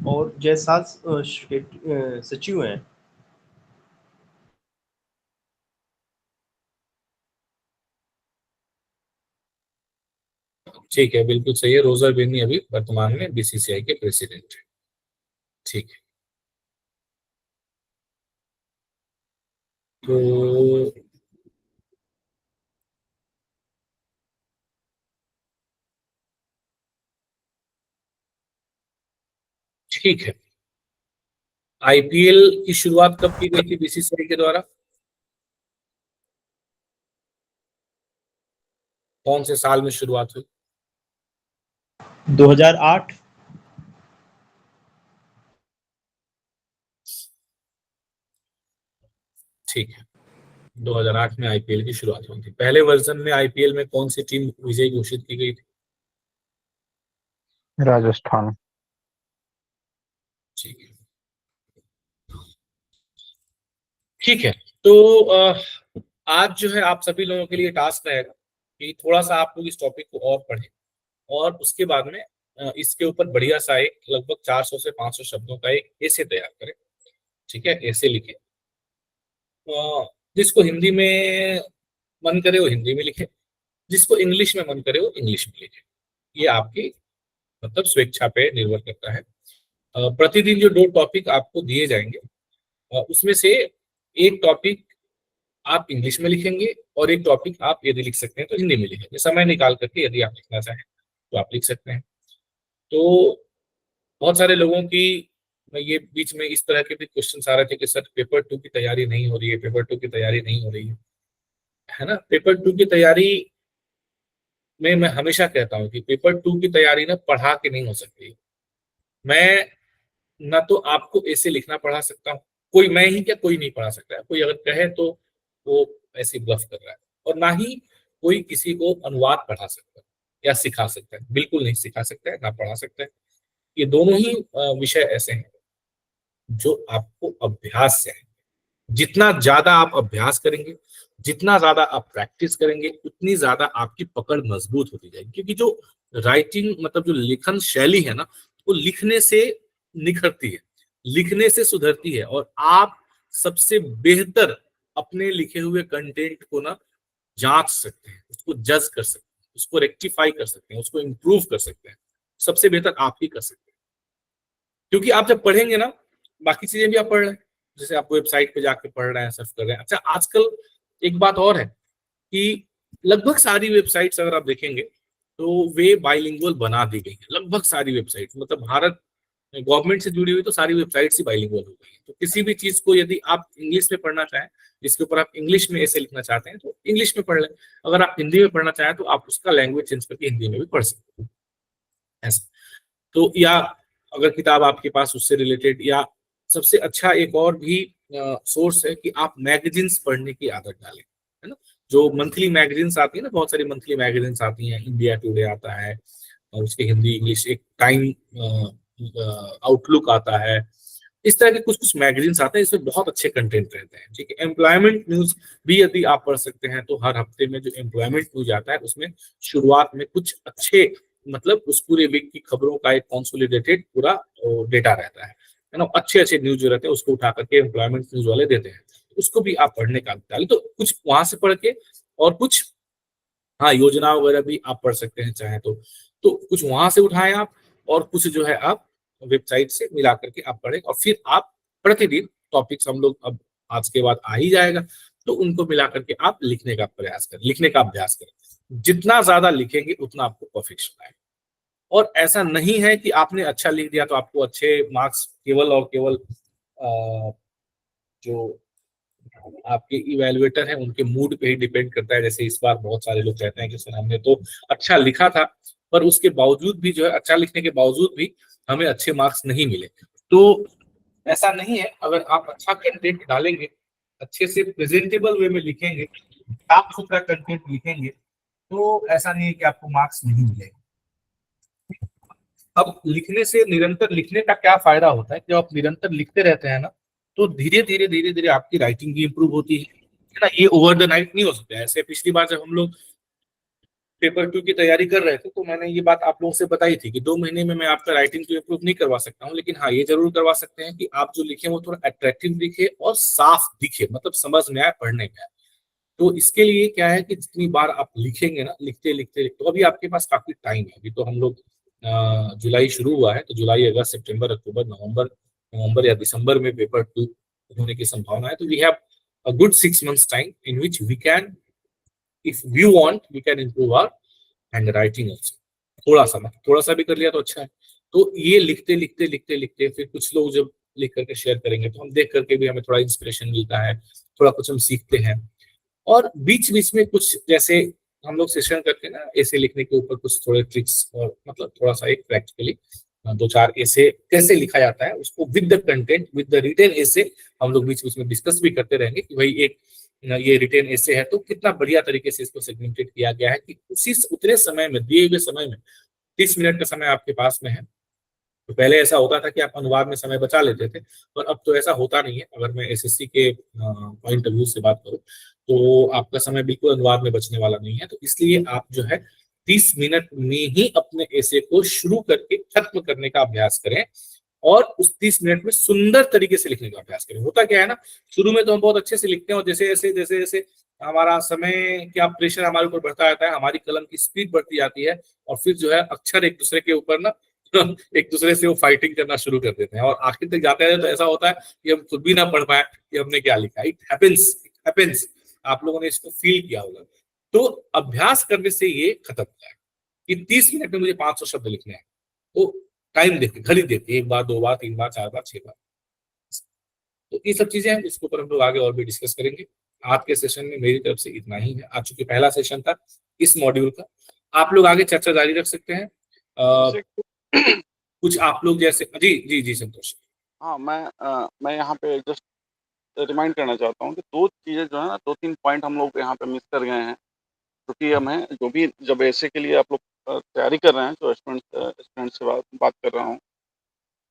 और जयसाल सचिव हैं। ठीक है, बिल्कुल सही है, रोजर बिन्नी अभी वर्तमान में बीसीसीआई के प्रेसिडेंट है। ठीक है, तो ठीक है, आईपीएल की शुरुआत कब की गई थी बीसीसीआई के द्वारा? कौन से साल में शुरुआत हुई? 2008। ठीक है, 2008 में आईपीएल की शुरुआत हुई थी। पहले वर्जन में आईपीएल में कौन सी टीम विजयी घोषित की गई थी? राजस्थान। ठीक है, ठीक है। तो आज जो है आप सभी लोगों के लिए टास्क रहेगा कि थोड़ा सा आप लोग इस टॉपिक को और पढ़ें और उसके बाद में इसके ऊपर बढ़िया सा एक लगभग 400 से 500 शब्दों का एक एसे तैयार करें। ठीक है, एसे लिखें। जिसको हिंदी में मन करे वो हिंदी में लिखे, जिसको इंग्लिश में मन करे वो इंग्लिश में लिखे। ये आपकी मतलब स्वेच्छा पे निर्भर करता है। प्रतिदिन जो 2 टॉपिक आपको दिए जाएंगे उसमें से एक टॉपिक आप इंग्लिश में लिखेंगे और एक टॉपिक आप यदि लिख सकते हैं तो हिंदी में लिखेंगे। समय निकाल करके यदि आप लिखना चाहें तो आप लिख सकते हैं। तो बहुत सारे लोगों की ये बीच में इस तरह के भी क्वेश्चन आ रहे थे कि सर पेपर 2 की तैयारी नहीं हो रही है, पेपर 2 की तैयारी नहीं हो रही है ना। पेपर 2 की तैयारी में मैं हमेशा कहता हूँ कि पेपर 2 की तैयारी ना पढ़ा के नहीं हो सकती। मैं ना तो आपको ऐसे लिखना पढ़ा सकता हूँ, कोई मैं ही क्या कोई नहीं पढ़ा सकता है। कोई अगर कहे तो वो ऐसे ब्लफ कर रहा है। और ना ही कोई किसी को अनुवाद पढ़ा सकता है या सिखा सकता है। बिल्कुल नहीं सिखा सकता है, ना पढ़ा सकता है। ये दोनों ही विषय ऐसे हैं जो आपको अभ्यास से है। जितना ज्यादा आप अभ्यास करेंगे, जितना ज्यादा आप प्रैक्टिस करेंगे, उतनी ज्यादा आपकी पकड़ मजबूत होती जाएगी। क्योंकि जो राइटिंग मतलब जो लेखन शैली है ना, वो लिखने से निखरती है, लिखने से सुधरती है। और आप सबसे बेहतर अपने लिखे हुए कंटेंट को ना जांच सकते हैं, उसको जज कर सकते हैं, उसको रेक्टिफाई कर सकते हैं, उसको इम्प्रूव कर सकते हैं। सबसे बेहतर आप ही कर सकते हैं। क्योंकि आप जब पढ़ेंगे ना, बाकी चीजें भी आप पढ़ रहे हैं, जैसे आप वेबसाइट पे जाके पढ़ रहे हैं, सर्च कर रहे हैं। अच्छा, आजकल एक बात और है कि लगभग सारी वेबसाइट्स अगर आप देखेंगे तो वे बाइलिंगुअल बना दी गई है। लगभग सारी वेबसाइट, मतलब भारत गवर्नमेंट से जुड़ी हुई तो सारी वेबसाइट्स ही बाइलिंगुअल हो गई है। तो किसी भी चीज को यदि आप इंग्लिश में पढ़ना चाहें, जिसके ऊपर आप इंग्लिश में ऐसे लिखना चाहते हैं तो इंग्लिश में पढ़ लें। अगर आप हिंदी में पढ़ना चाहें तो आप उसका लैंग्वेज चेंज करके हिंदी में भी पढ़ सकते हैं ऐसा। तो या अगर किताब आपके पास उससे रिलेटेड, या सबसे अच्छा एक और भी सोर्स है कि आप मैगजीन्स पढ़ने की आदत डालें, है ना। जो मंथली मैगजीन्स आती है ना, बहुत सारी मंथली मैगजीन्स आती हैं। इंडिया टुडे आता है और उसके हिंदी इंग्लिश एक टाइम आउटलुक आता है। इस तरह के कुछ कुछ मैगजीन्स आते हैं, इसमें बहुत अच्छे कंटेंट रहते हैं। ठीक है, एम्प्लॉयमेंट न्यूज भी यदि आप पढ़ सकते हैं तो हर हफ्ते में जो एम्प्लॉयमेंट न्यूज आता है उसमें शुरुआत में कुछ अच्छे मतलब उस पूरे वीक की खबरों का एक कंसोलिडेटेड पूरा डेटा रहता है ना। अच्छे अच्छे न्यूज जो रहते हैं उसको उठा करके एम्प्लॉयमेंट न्यूज वाले देते हैं, उसको भी आप पढ़ने का डालें। तो कुछ वहां से पढ़ के और कुछ हाँ योजना वगैरह भी आप पढ़ सकते हैं चाहे तो कुछ वहां से उठाएं आप, और कुछ जो है आप वेबसाइट से मिला करके आप पढ़ें। और फिर आप प्रतिदिन टॉपिक्स हम लोग अब आज के बाद आ ही जाएगा तो उनको मिला करके आप लिखने का प्रयास करें, लिखने का अभ्यास करें। जितना ज्यादा लिखेंगे उतना आपको परफेक्शन आएगा। और ऐसा नहीं है कि आपने अच्छा लिख दिया तो आपको अच्छे मार्क्स केवल और केवल जो आपके इवैल्यूएटर हैं उनके मूड पे ही डिपेंड करता है। जैसे इस बार बहुत सारे लोग कहते हैं कि सर हमने तो अच्छा लिखा था पर उसके बावजूद भी जो है, अच्छा लिखने के बावजूद भी हमें अच्छे मार्क्स नहीं मिले। तो ऐसा नहीं है, अगर आप अच्छा कंटेंट डालेंगे, अच्छे से प्रेजेंटेबल वे में लिखेंगे, साफ सुथरा कंटेंट लिखेंगे, तो ऐसा नहीं है कि आपको मार्क्स नहीं मिलेंगे। अब लिखने से, निरंतर लिखने का क्या फायदा होता है, जब आप निरंतर लिखते रहते हैं ना तो धीरे धीरे आपकी राइटिंग भी इंप्रूव होती है ना। ये ओवर द नाइट नहीं हो सकता। ऐसे पिछली बार जब हम लोग पेपर 2 की तैयारी कर रहे थे तो मैंने ये बात आप लोगों से बताई थी कि 2 महीने में मैं आपका राइटिंग तो इंप्रूव नहीं करवा सकता हूँ, लेकिन हाँ ये जरूर करवा सकते हैं कि आप जो लिखे वो थोड़ा अट्रैक्टिव दिखे और साफ दिखे, मतलब समझ में आए, पढ़ने में आए। तो इसके लिए क्या है कि जितनी बार आप लिखेंगे ना, लिखते लिखते तो अभी आपके पास काफी टाइम है। अभी तो हम लोग जुलाई शुरू हुआ है तो जुलाई, अगस्त, सितंबर, अक्टूबर, नवंबर या दिसंबर में पेपर 2 होने की संभावना है। तो we have a good 6 months time in which we can, if we want, we can improve our handwriting also. थोड़ा सा भी कर लिया तो अच्छा है। तो ये लिखते फिर कुछ लोग जब लिख करके शेयर करेंगे तो हम देख करके भी हमें थोड़ा इंस्पिरेशन मिलता है, थोड़ा कुछ हम सीखते हैं। और बीच बीच में कुछ जैसे हम लोग सेशन करके ना ऐसे लिखने के ऊपर कुछ थोड़े ट्रिक्स और मतलब थोड़ा सा एक प्रैक्टिकली 2-4 ऐसे कैसे लिखा जाता है उसको with the content, with the written ऐसे हम लोग बीच बीच में डिस्कस भी करते रहेंगे कि भाई एक ये रिटेन ऐसे है, तो कितना बढ़िया तरीके से इसको सेगमेंटेड किया गया है कि उसी उतने समय में, दिए हुए समय में 30 मिनट का समय आपके पास में है। तो पहले ऐसा होता था कि आप अनुवाद में समय बचा लेते थे, और अब तो ऐसा होता नहीं है। अगर मैं एसएससी के पॉइंट ऑफ व्यू से बात करूं तो आपका समय बिल्कुल अनुवाद में बचने वाला नहीं है। तो इसलिए आप जो है 30 मिनट में ही अपने ऐसे को शुरू करके खत्म करने का अभ्यास करें, और उस 30 मिनट में सुंदर तरीके से लिखने का अभ्यास करें। होता क्या है ना, शुरू में तो हम बहुत अच्छे से लिखते हैं, और जैसे जैसे जैसे हमारा समय क्या प्रेशर हमारे ऊपर बढ़ता जाता है, हमारी कलम की स्पीड बढ़ती जाती है, और फिर जो है अक्षर एक दूसरे के ऊपर ना एक दूसरे से वो फाइटिंग करना शुरू कर देते हैं, और आखिर तक जाते हैं तो ऐसा होता है कि हम खुद भी ना पढ़ पाए कि हमने क्या लिखा। It happens. आप लोगों ने इसको फील किया होगा। तो अभ्यास करने से ये खत्म होता है कि 30 मिनट में मुझे 500 शब्द लिखने हैं। तो टाइम देखते, घड़ी देखते, 1 बार 2 बार 3 बार 4 बार 6 बार। तो ये सब चीजें हैं, इसके ऊपर हम लोग आगे और भी डिस्कस करेंगे। आज के सेशन में मेरी तरफ से इतना ही है। आज चूंकि पहला सेशन था इस मॉड्यूल का, आप लोग आगे चर्चा जारी रख सकते हैं। कुछ आप लोग जैसे जी जी जी संतोष। हाँ, मैं यहाँ पे जस्ट रिमाइंड करना चाहता हूँ कि 2 चीज़ें जो है ना, 2-3 पॉइंट हम लोग यहाँ पे मिस कर गए हैं, क्योंकि हमें जो भी जब ऐसे के लिए आप लोग तैयारी कर रहे हैं, तो स्टूडेंट से बात कर रहा हूँ।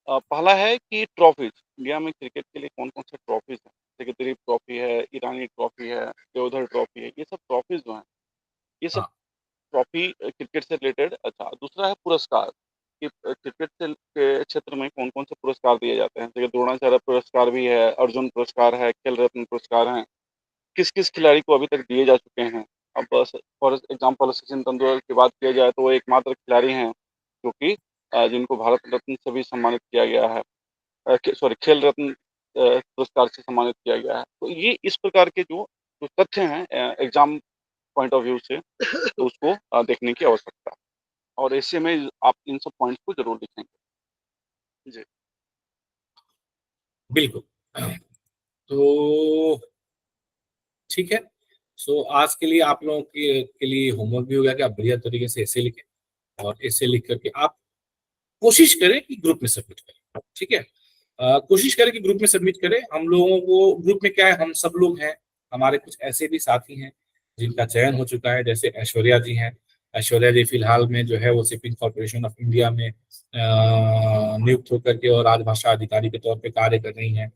पहला है कि ट्रॉफीज, इंडिया में क्रिकेट के लिए कौन-कौन से ट्रॉफीज हैं, जैसे कि दिलीप ट्रॉफी है, ईरानी ट्रॉफी है, देवधर ट्रॉफी है, ये सब ट्रॉफीज जो हैं, ये सब ट्रॉफी क्रिकेट से रिलेटेड। अच्छा, दूसरा है पुरस्कार कि क्रिकेट से के क्षेत्र में कौन-कौन से पुरस्कार दिए जाते हैं, जैसे द्रोणाचार्य पुरस्कार भी है, अर्जुन पुरस्कार है, खेल रत्न पुरस्कार हैं। किस-किस खिलाड़ी को अभी तक दिए जा चुके हैं। अब फॉर एग्जाम्पल सचिन तेंदुलकर की बात किया जाए तो वो एकमात्र खिलाड़ी हैं जो कि जिनको भारत रत्न से भी सम्मानित किया गया है, खेल रत्न पुरस्कार से सम्मानित किया गया है। तो ये इस प्रकार के जो जो तथ्य हैं एग्जाम पॉइंट ऑफ व्यू से, तो उसको देखने की आवश्यकता है, और ऐसे में आप इन सब पॉइंट्स को जरूर लिखेंगे। जी बिल्कुल। तो ठीक है। सो आज के लिए आप लोगों के लिए होमवर्क भी हो गया कि आप बढ़िया तरीके से ऐसे लिखें, और ऐसे लिख करके आप कोशिश करें कि ग्रुप में सबमिट करें। ठीक है, कोशिश करें कि ग्रुप में सबमिट करें। हम लोगों को ग्रुप में क्या है, हम सब लोग हैं, हमारे कुछ ऐसे भी साथी हैं जिनका चयन हो चुका है, जैसे ऐश्वर्या जी हैं। ऐश्वर्या जी फिलहाल में जो है वो शिपिंग कॉर्पोरेशन ऑफ इंडिया में नियुक्त होकर के और राजभाषा अधिकारी के तौर पे कार्य कर रही हैं।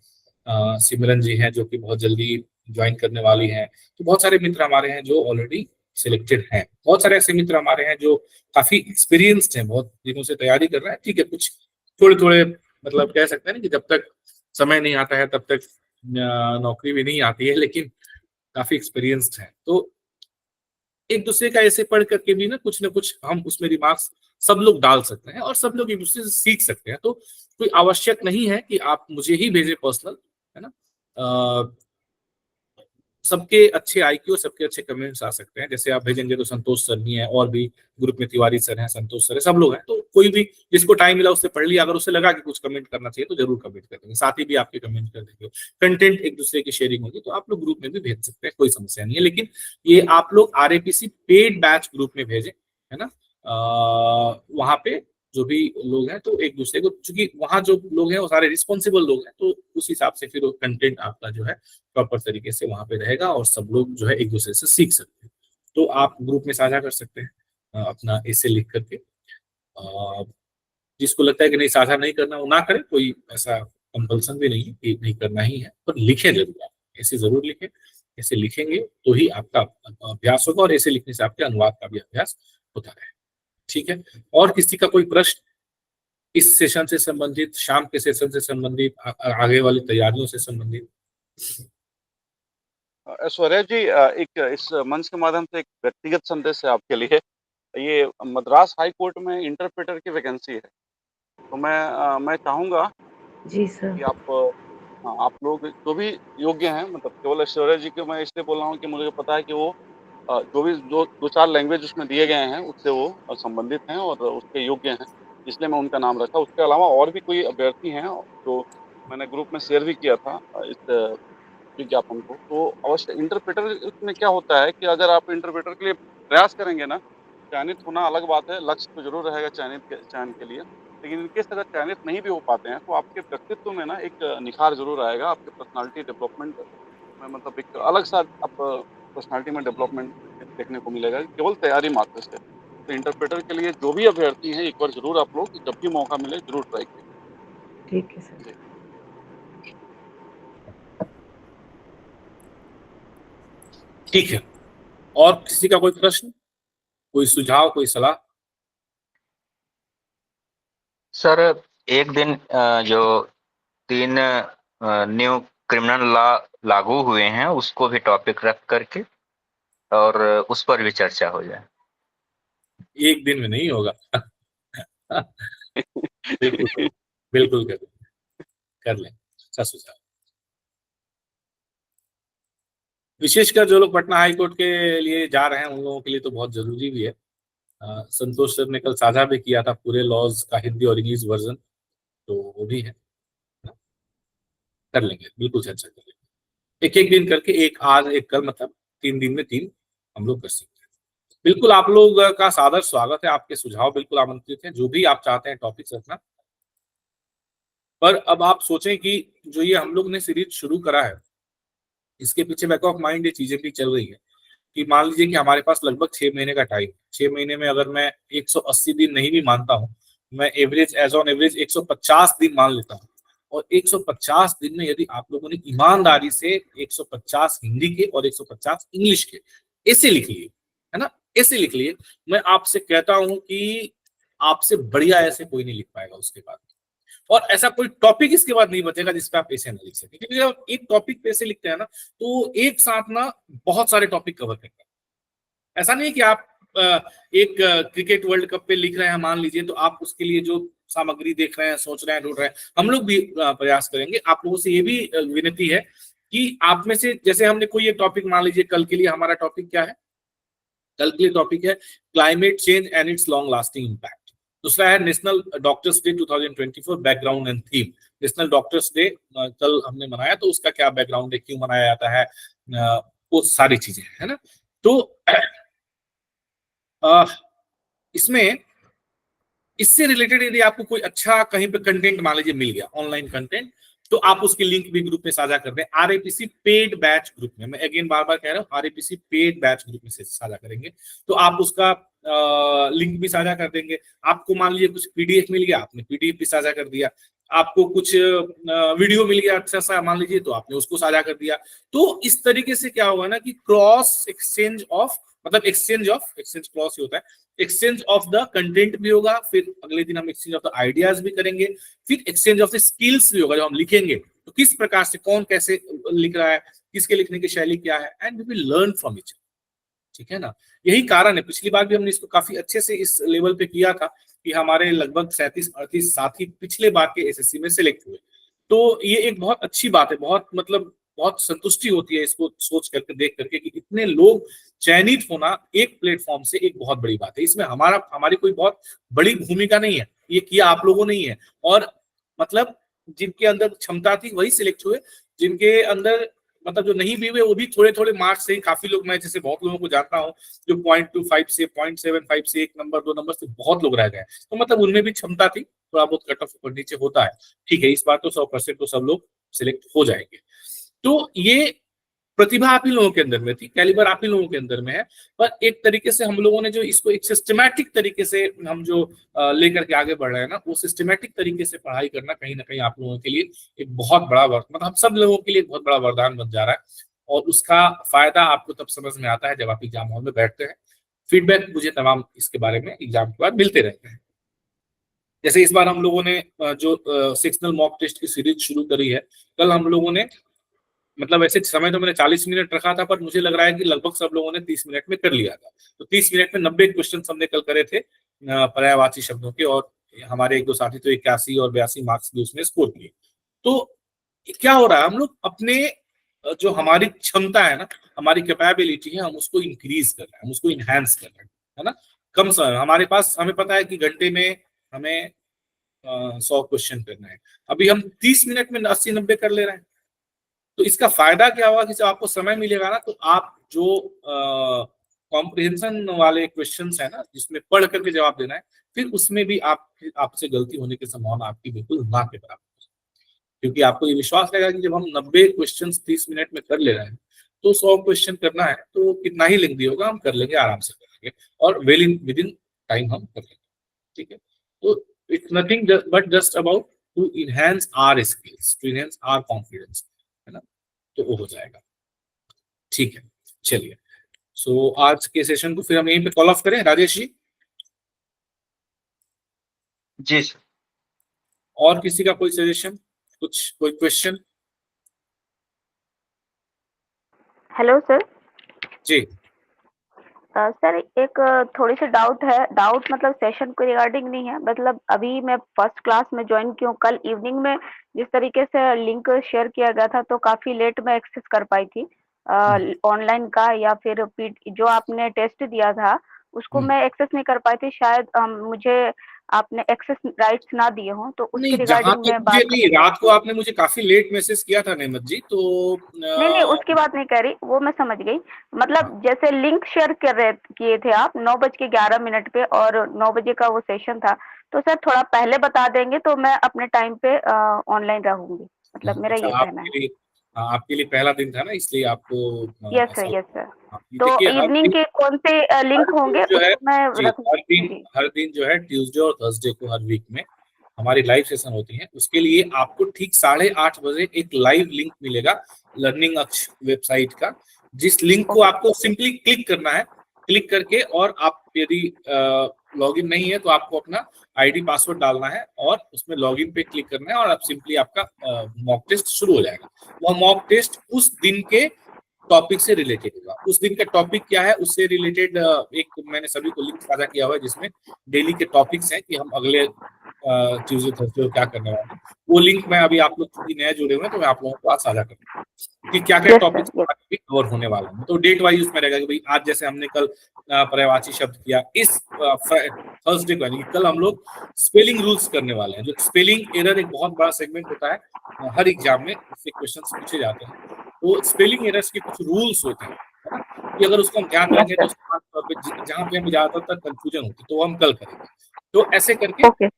सिमरन जी हैं जो कि बहुत जल्दी ज्वाइन करने वाली हैं। तो बहुत सारे मित्र हमारे हैं जो ऑलरेडी सिलेक्टेड हैं। बहुत सारे ऐसे मित्र हमारे हैं जो काफी एक्सपीरियंस्ड हैं, बहुत दिनों से तैयारी कर रहे हैं। ठीक है, कुछ थोड़े थोड़े मतलब कह सकते हैं ना कि जब तक समय नहीं आता है तब तक नौकरी भी नहीं आती है, लेकिन काफी एक्सपीरियंस्ड है। तो एक दूसरे का ऐसे पढ़ करके भी ना कुछ हम उसमें रिमार्क्स सब लोग डाल सकते हैं, और सब लोग एक दूसरे से सीख सकते हैं। तो कोई आवश्यक नहीं है कि आप मुझे ही भेजें पर्सनल, है ना। सबके अच्छे आईक्यू, सबके अच्छे कमेंट्स आ सकते हैं। जैसे आप भेजेंगे तो संतोष सर भी हैं, और भी ग्रुप में तिवारी सर हैं, संतोष सर है, सब लोग हैं। तो कोई भी जिसको टाइम मिला उससे पढ़ लिया, अगर उसे लगा कि कुछ कमेंट करना चाहिए तो जरूर कमेंट कर देंगे, साथ ही भी आपके कमेंट कर देंगे। कंटेंट एक दूसरे की शेयरिंग होगी तो आप लोग ग्रुप में भी भेज सकते हैं, कोई समस्या नहीं है। लेकिन ये आप लोग RAPC पेड बैच ग्रुप में भेजें, है ना। वहां पे जो भी लोग हैं तो एक दूसरे को, चूंकि वहां जो लोग हैं वो सारे रिस्पॉन्सिबल लोग हैं, तो उस हिसाब से फिर कंटेंट आपका जो है प्रॉपर तरीके से वहां पे रहेगा, और सब लोग जो है एक दूसरे से सीख सकते हैं। तो आप ग्रुप में साझा कर सकते हैं अपना ऐसे लिख करके। जिसको लगता है कि नहीं साझा नहीं करना वो ना करे, कोई ऐसा कंपल्सन भी नहीं है कि नहीं करना ही है, पर लिखें जरूर। आप ऐसे जरूर लिखें, ऐसे लिखेंगे तो ही आपका अभ्यास होगा, और ऐसे लिखने से आपके अनुवाद का भी अभ्यास होता है। ठीक है, और किसी का कोई प्रश्न इस सेशन से संबंधित, शाम के सेशन से संबंधित, आगे वाली तैयारियों से संबंधित? ऐश्वर्या जी, एक इस मंच के माध्यम से एक व्यक्तिगत संदेश है आपके लिए। ये मद्रास हाई कोर्ट में इंटरप्रेटर की वैकेंसी है, तो मैं चाहूंगा जी सर। कि आप लोग जो भी योग्य हैं, मतलब केवल ऐश्वर्या जी को मैं इसलिए बोल रहा हूँ कि मुझे पता है कि वो जो भी 2-4 लैंग्वेज उसमें दिए गए हैं उससे वो संबंधित हैं और उसके योग्य हैं, इसलिए मैं उनका नाम रखा। उसके अलावा और भी कोई अभ्यर्थी हैं जो मैंने ग्रुप में शेयर भी किया था इस विज्ञापन को। तो अवश्य इंटरप्रेटर में क्या होता है कि अगर आप इंटरप्रेटर के लिए प्रयास करेंगे ना, चयनित होना अलग बात है, लक्ष्य तो ज़रूर रहेगा चयन के लिए। लेकिन इन केस अगर चयनित नहीं भी हो पाते हैं, तो आपके व्यक्तित्व में ना एक निखार ज़रूर आएगा, आपके पर्सनैलिटी डेवलपमेंट में मतलब एक अलग सा आप पर्सनालिटी में डेवलपमेंट देखने को मिलेगा, केवल तैयारी मात्र से। तो इंटरप्रेटर के लिए जो भी अभ्यर्थी हैं, एक बार जरूर आप लोग जब भी मौका मिले जरूर ट्राई कीजिए। ठीक है सर। ठीक है, और किसी का कोई प्रश्न, कोई सुझाव, कोई सलाह? सर एक दिन जो 3 न्यू क्रिमिनल लॉ लागू हुए हैं उसको भी टॉपिक रख करके और उस पर भी चर्चा हो जाए। एक दिन में नहीं होगा। बिल्कुल बिल्कुल कर लें, अच्छा सुझाव। विशेषकर जो लोग पटना हाई कोर्ट के लिए जा रहे हैं उन लोगों के लिए तो बहुत जरूरी भी है। संतोष सर ने कल साझा भी किया था पूरे लॉज का हिंदी और इंग्लिश वर्जन, तो वो भी है, कर लेंगे, बिल्कुल चर्चा कर लेंगे। एक एक दिन करके, एक आज एक कल, मतलब 3 दिन में 3 हम लोग कर सकते हैं। बिल्कुल आप लोग का सादर स्वागत है, आपके सुझाव बिल्कुल आमंत्रित हैं, जो भी आप चाहते हैं टॉपिक्स रखना। पर अब आप सोचें कि जो ये हम लोग ने सीरीज शुरू करा है, इसके पीछे बैक ऑफ माइंड ये चीजें भी चल रही है कि मान लीजिए कि हमारे पास लगभग 6 महीने का टाइम, 6 महीने में अगर मैं 180 दिन नहीं भी मानता हूं, मैं एवरेज एज ऑन एवरेज 150 दिन मान लेता हूं, और 150 दिन में यदि आप लोगों ने ईमानदारी से 150 हिंदी के और 150 इंग्लिश के ऐसे लिख लिए, है ना, ऐसे लिख लिए, मैं आपसे कहता हूं कि आपसे बढ़िया ऐसे कोई नहीं लिख पाएगा उसके बाद। और ऐसा कोई टॉपिक इसके बाद नहीं बचेगा जिसपे आप ऐसे ना लिख सके, क्योंकि जब एक टॉपिक पे ऐसे लिखते हैं ना, तो एक साथ ना बहुत सारे टॉपिक कवर करता है। ऐसा नहीं है कि आप एक क्रिकेट वर्ल्ड कप पे लिख रहे हैं मान लीजिए, तो आप उसके लिए जो सामग्री देख रहे हैं, सोच रहे हैं, ढूंढ रहे हैं, हम लोग भी प्रयास करेंगे। आप लोगों से ये भी विनती है कि आप में से, जैसे हमने कोई एक टॉपिक मान लीजिए, कल के लिए हमारा टॉपिक क्या है, कल के लिए टॉपिक है climate change and it's long lasting impact. दूसरा है national doctors day 2024 background and theme. National doctors day कल हमने मनाया, तो उसका क्या बैकग्राउंड है, क्यों मनाया जाता है, वो सारी चीजें है ना। तो इसमें इससे रिलेटेड यदि आपको कोई अच्छा कहीं पे कंटेंट मान लीजिए मिल गया, ऑनलाइन कंटेंट, तो आप उसकी लिंक भी ग्रुप में साझा कर दें, आरएपीसी पेड बैच ग्रुप में। मैं अगेन बार बार कह रहा हूँ, आरएपीसी पेड बैच ग्रुप में से साझा करेंगे, तो आप उसका लिंक भी साझा कर देंगे। आपको मान लीजिए कुछ पीडीएफ मिल गया, आपने पीडीएफ भी साझा कर दिया। आपको कुछ वीडियो मिल गया अच्छा सा मान लीजिए, तो आपने उसको साझा कर दिया। तो इस तरीके से क्या होगा ना कि क्रॉस एक्सचेंज ऑफ, मतलब एक्सचेंज क्रॉस ही होता है, एक्सचेंज ऑफ द कंटेंट भी होगा, फिर अगले दिन हम एक्सचेंज ऑफ द आइडियाज भी करेंगे, फिर एक्सचेंज ऑफ द स्किल्स भी होगा। जब हम लिखेंगे तो किस प्रकार से, कौन कैसे लिख रहा है, किसके लिखने की शैली क्या है, and we will learn from each, ठीक है ना। यही कारण है, पिछली बार भी हमने इसको काफी अच्छे से इस लेवल पे किया था कि हमारे लगभग 37-38 साथी पिछले बार के एसएससी में सिलेक्ट हुए। तो ये एक बहुत अच्छी बात है, बहुत मतलब बहुत संतुष्टि होती है इसको सोच करके, देख करके कि इतने लोग चयनित होना एक प्लेटफॉर्म से एक बहुत बड़ी बात है। इसमें हमारी कोई बहुत बड़ी भूमिका नहीं है, ये किया आप लोगों ने ही है। और मतलब जिनके अंदर क्षमता थी वही सिलेक्ट हुए, जिनके अंदर मतलब जो नहीं भी हुए वो भी थोड़े थोड़े मार्क्स से ही, काफी लोग, मैं जैसे बहुत लोगों को जानता हूँ जो 0.25 से 0.75 से 1 नंबर 2 नंबर से बहुत लोग रह गए, तो मतलब उनमें भी क्षमता थी, थोड़ा बहुत कट ऑफ ऊपर नीचे होता है, ठीक है। इस बार तो 100% तो सब लोग सिलेक्ट हो जाएंगे। तो ये प्रतिभा आप ही लोगों के अंदर में थी, कैलिबर आप ही लोगों के अंदर में है, पर एक तरीके से हम लोगों ने जो इसको एक सिस्टमैटिक तरीके से हम जो लेकर के आगे बढ़ रहे हैं ना, वो सिस्टमैटिक तरीके से पढ़ाई करना कहीं ना कहीं आप लोगों के लिए एक बहुत बड़ा मतलब हम सब लोगों के लिए बहुत बड़ा वरदान बन जा रहा है। और उसका फायदा आपको तब समझ में आता है जब आप एग्जाम हॉल में बैठते हैं। फीडबैक मुझे तमाम इसके बारे में एग्जाम के बाद मिलते रहते हैं। जैसे इस बार हम लोगों ने जो सेक्शनल मॉक टेस्ट की सीरीज शुरू करी है, कल हम लोगों ने, मतलब ऐसे समय तो मैंने 40 मिनट रखा था, पर मुझे लग रहा है कि लगभग सब लोगों ने 30 मिनट में कर लिया था। तो 30 मिनट में 90 क्वेश्चन हमने कल करे थे पर्यायवाची शब्दों के, और हमारे 1-2 साथी तो 81 और 82 मार्क्स भी उसमें स्कोर किए। तो क्या हो रहा है, हम लोग अपने जो हमारी क्षमता है ना, हमारी कैपेबिलिटी है, हम उसको इंक्रीज कर रहे हैं, हम उसको इनहेंस कर रहे हैं, है ना। कम समय हमारे पास, हमें पता है कि घंटे में हमें 100 क्वेश्चन करना है, अभी हम 30 मिनट में 80-90 कर ले रहे हैं। तो इसका फायदा क्या होगा कि जब आपको समय मिलेगा ना, तो आप जो कॉम्प्रिहेंशन वाले क्वेश्चंस है ना, जिसमें पढ़ करके जवाब देना है, फिर उसमें भी आपसे गलती होने की संभावना आपकी बिल्कुल ना के बराबर। क्योंकि आपको ये विश्वास रहेगा कि जब हम 90 क्वेश्चन 30 मिनट में कर ले रहे हैं तो 100 क्वेश्चन करना है तो कितना ही लेंदी होगा, हम कर लेंगे, आराम से कर लेंगे और विद इन टाइम हम कर लेंगे। ठीक है, तो it's nothing but just about to enhance our skills, to enhance our confidence, है ना, तो वो हो जाएगा। ठीक है, चलिए, सो आज के सेशन को फिर हम यहीं पे कॉल ऑफ करें। राजेश जी, जी सर। और किसी का कोई सजेशन, कुछ कोई क्वेश्चन? Hello sir. जी सर एक थोड़ी सी डाउट है, डाउट मतलब सेशन को रिगार्डिंग नहीं है, मतलब अभी मैं फर्स्ट क्लास में ज्वाइन की हूँ। कल इवनिंग में जिस तरीके से लिंक शेयर किया गया था तो काफ़ी लेट में एक्सेस कर पाई थी ऑनलाइन का, या फिर जो आपने टेस्ट दिया था उसको मैं एक्सेस नहीं कर पाई थी। शायद मुझे आपने एक्सेस राइट्स ना दिए हों, तो उसके नहीं, जहां रिगार्डिंग तक में मुझे बात नहीं, रात को आपने मुझे काफी लेट मैसेज किया था नेमत जी, तो नहीं, उसकी बात नहीं कह रही, वो मैं समझ गई। मतलब जैसे लिंक शेयर किए थे आप 9:11 पे और 9 बजे का वो सेशन था, तो सर थोड़ा पहले बता देंगे तो मैं अपने टाइम पे ऑनलाइन रहूंगी, मतलब मेरा अच्छा, ये कहना है। आपके लिए पहला दिन था ना, इसलिए आपको यस ऐसा सर, यस सर। तो देखिए, इवनिंग के कौन से लिंक होंगे जो है उसको मैं जी, रख जी। हर दिन जो है ट्यूसडे और थर्सडे को हर वीक में हमारी लाइव सेशन होती है। उसके लिए आपको ठीक 8:30 बजे एक लाइव लिंक मिलेगा लर्निंग अक्ष वेबसाइट का, जिस लिंक को आपको सिंपली क्लिक करना है। क्लिक करके और आप यदि लॉगिन नहीं है तो आपको अपना आईडी पासवर्ड डालना है और उसमें लॉगिन पे क्लिक करना है और आप सिंपली आपका मॉक टेस्ट शुरू हो जाएगा। वह मॉक टेस्ट उस दिन के टॉपिक से रिलेटेड होगा। उस दिन का टॉपिक क्या है उससे रिलेटेड एक मैंने सभी को लिंक साझा किया हुआ है, जिसमें डेली के टॉपिक्स हैं कि हम अगले ट्यूसडे थर्सडे को क्या करने वाले हैं। वो लिंक मैं अभी, आप लोग चूंकि नए जुड़े हुए हैं तो मैं आप लोगों को आज साझा करूंगा कि क्या क्या टॉपिक्स कवर होने वाले हैं। तो डेट वाइज उसमें रहेगा कि भाई आज जैसे हमने कल पर्यायवाची शब्द किया, इस थर्सडे को यानी कि कल हम लोग स्पेलिंग रूल्स करने वाले हैं। जो स्पेलिंग एरर एक बहुत बड़ा सेगमेंट होता है हर एग्जाम में, उससे क्वेश्चंस पूछे जाते हैं। तो स्पेलिंग एरर्स के कुछ रूल्स होते हैं, है ना, कि अगर उसको हम ध्यान रखें तो जहाँ पे हमें ज्यादातर कंफ्यूजन होती है तो वो हम कल करेंगे। तो ऐसे करके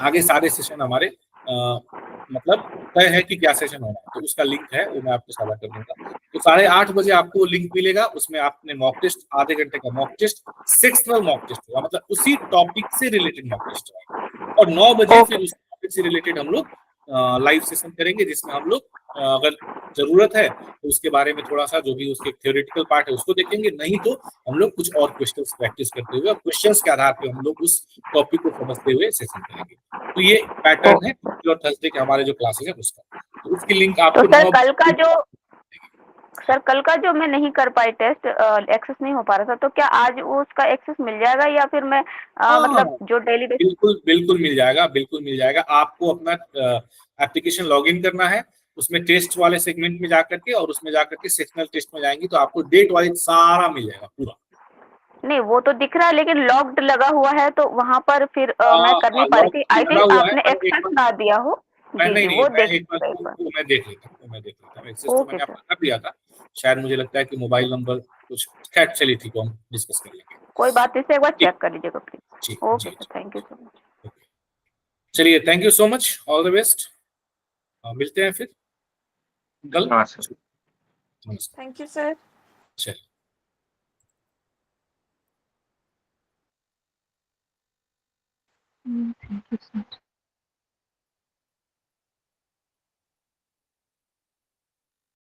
आगे सारे सेशन हमारे मतलब तय है कि क्या सेशन होना है, तो उसका लिंक है वो मैं आपको साझा कर दूंगा। तो 8:30 बजे आपको लिंक मिलेगा, उसमें आपने मॉक टेस्ट, आधे घंटे का mock test, sectional mock test होगा, मतलब उसी टॉपिक से रिलेटेड मॉक टेस्ट होगा। और 9 बजे फिर उस टॉपिक से रिलेटेड हम लोग लाइव सेशन करेंगे, जिसमें हम लोग अगर जरूरत है तो उसके बारे में थोड़ा सा जो भी उसके थ्योरेटिकल पार्ट है उसको देखेंगे, नहीं तो हम लोग कुछ और क्वेश्चंस प्रैक्टिस करते हुए और क्वेश्चंस के आधार पे हम लोग उस टॉपिक को समझते हुए सेशन करेंगे। तो ये पैटर्न है और थर्सडे के हमारे जो क्लासेस है उसका। तो उसकी लिंक आपको तो सर कल का जो मैं नहीं कर पाई टेस्ट, एक्सेस नहीं हो पा रहा था, तो क्या आज उसका एक्सेस मिल जाएगा या फिर मैं मतलब जो डेली बिल्कुल मिल जाएगा, बिल्कुल मिल जाएगा। आपको अपना एप्लीकेशन लॉगिन करना है, उसमें टेस्ट वाले सेगमेंट में जाकर के और उसमें जाकर के सेक्शनल टेस्ट में जाएंगी तो आपको डेट वाइज सारा मिल जाएगा पूरा। नहीं, वो तो दिख रहा है लेकिन लॉक्ड लगा हुआ है तो वहां पर फिर मैं कर नहीं पा रही थी। आई थिंक आपने एक्सेस ना दिया हो। नहीं, वो मैं एक बार मैं देख लेता हूँ, एक्सेस तो मैंने आपको कर दिया था। शायद मुझे लगता है कि मोबाइल नंबर कुछ, खैर चलिए ठीक है, हम डिस्कस कर लेंगे। कोई बात नहीं, एक बार चेक कर लीजिएगा please. Okay sir, thank you so much. चलिए, thank you so much, all the best, मिलते हैं फिर कल। Thank you sir. चलिए। Thank you sir.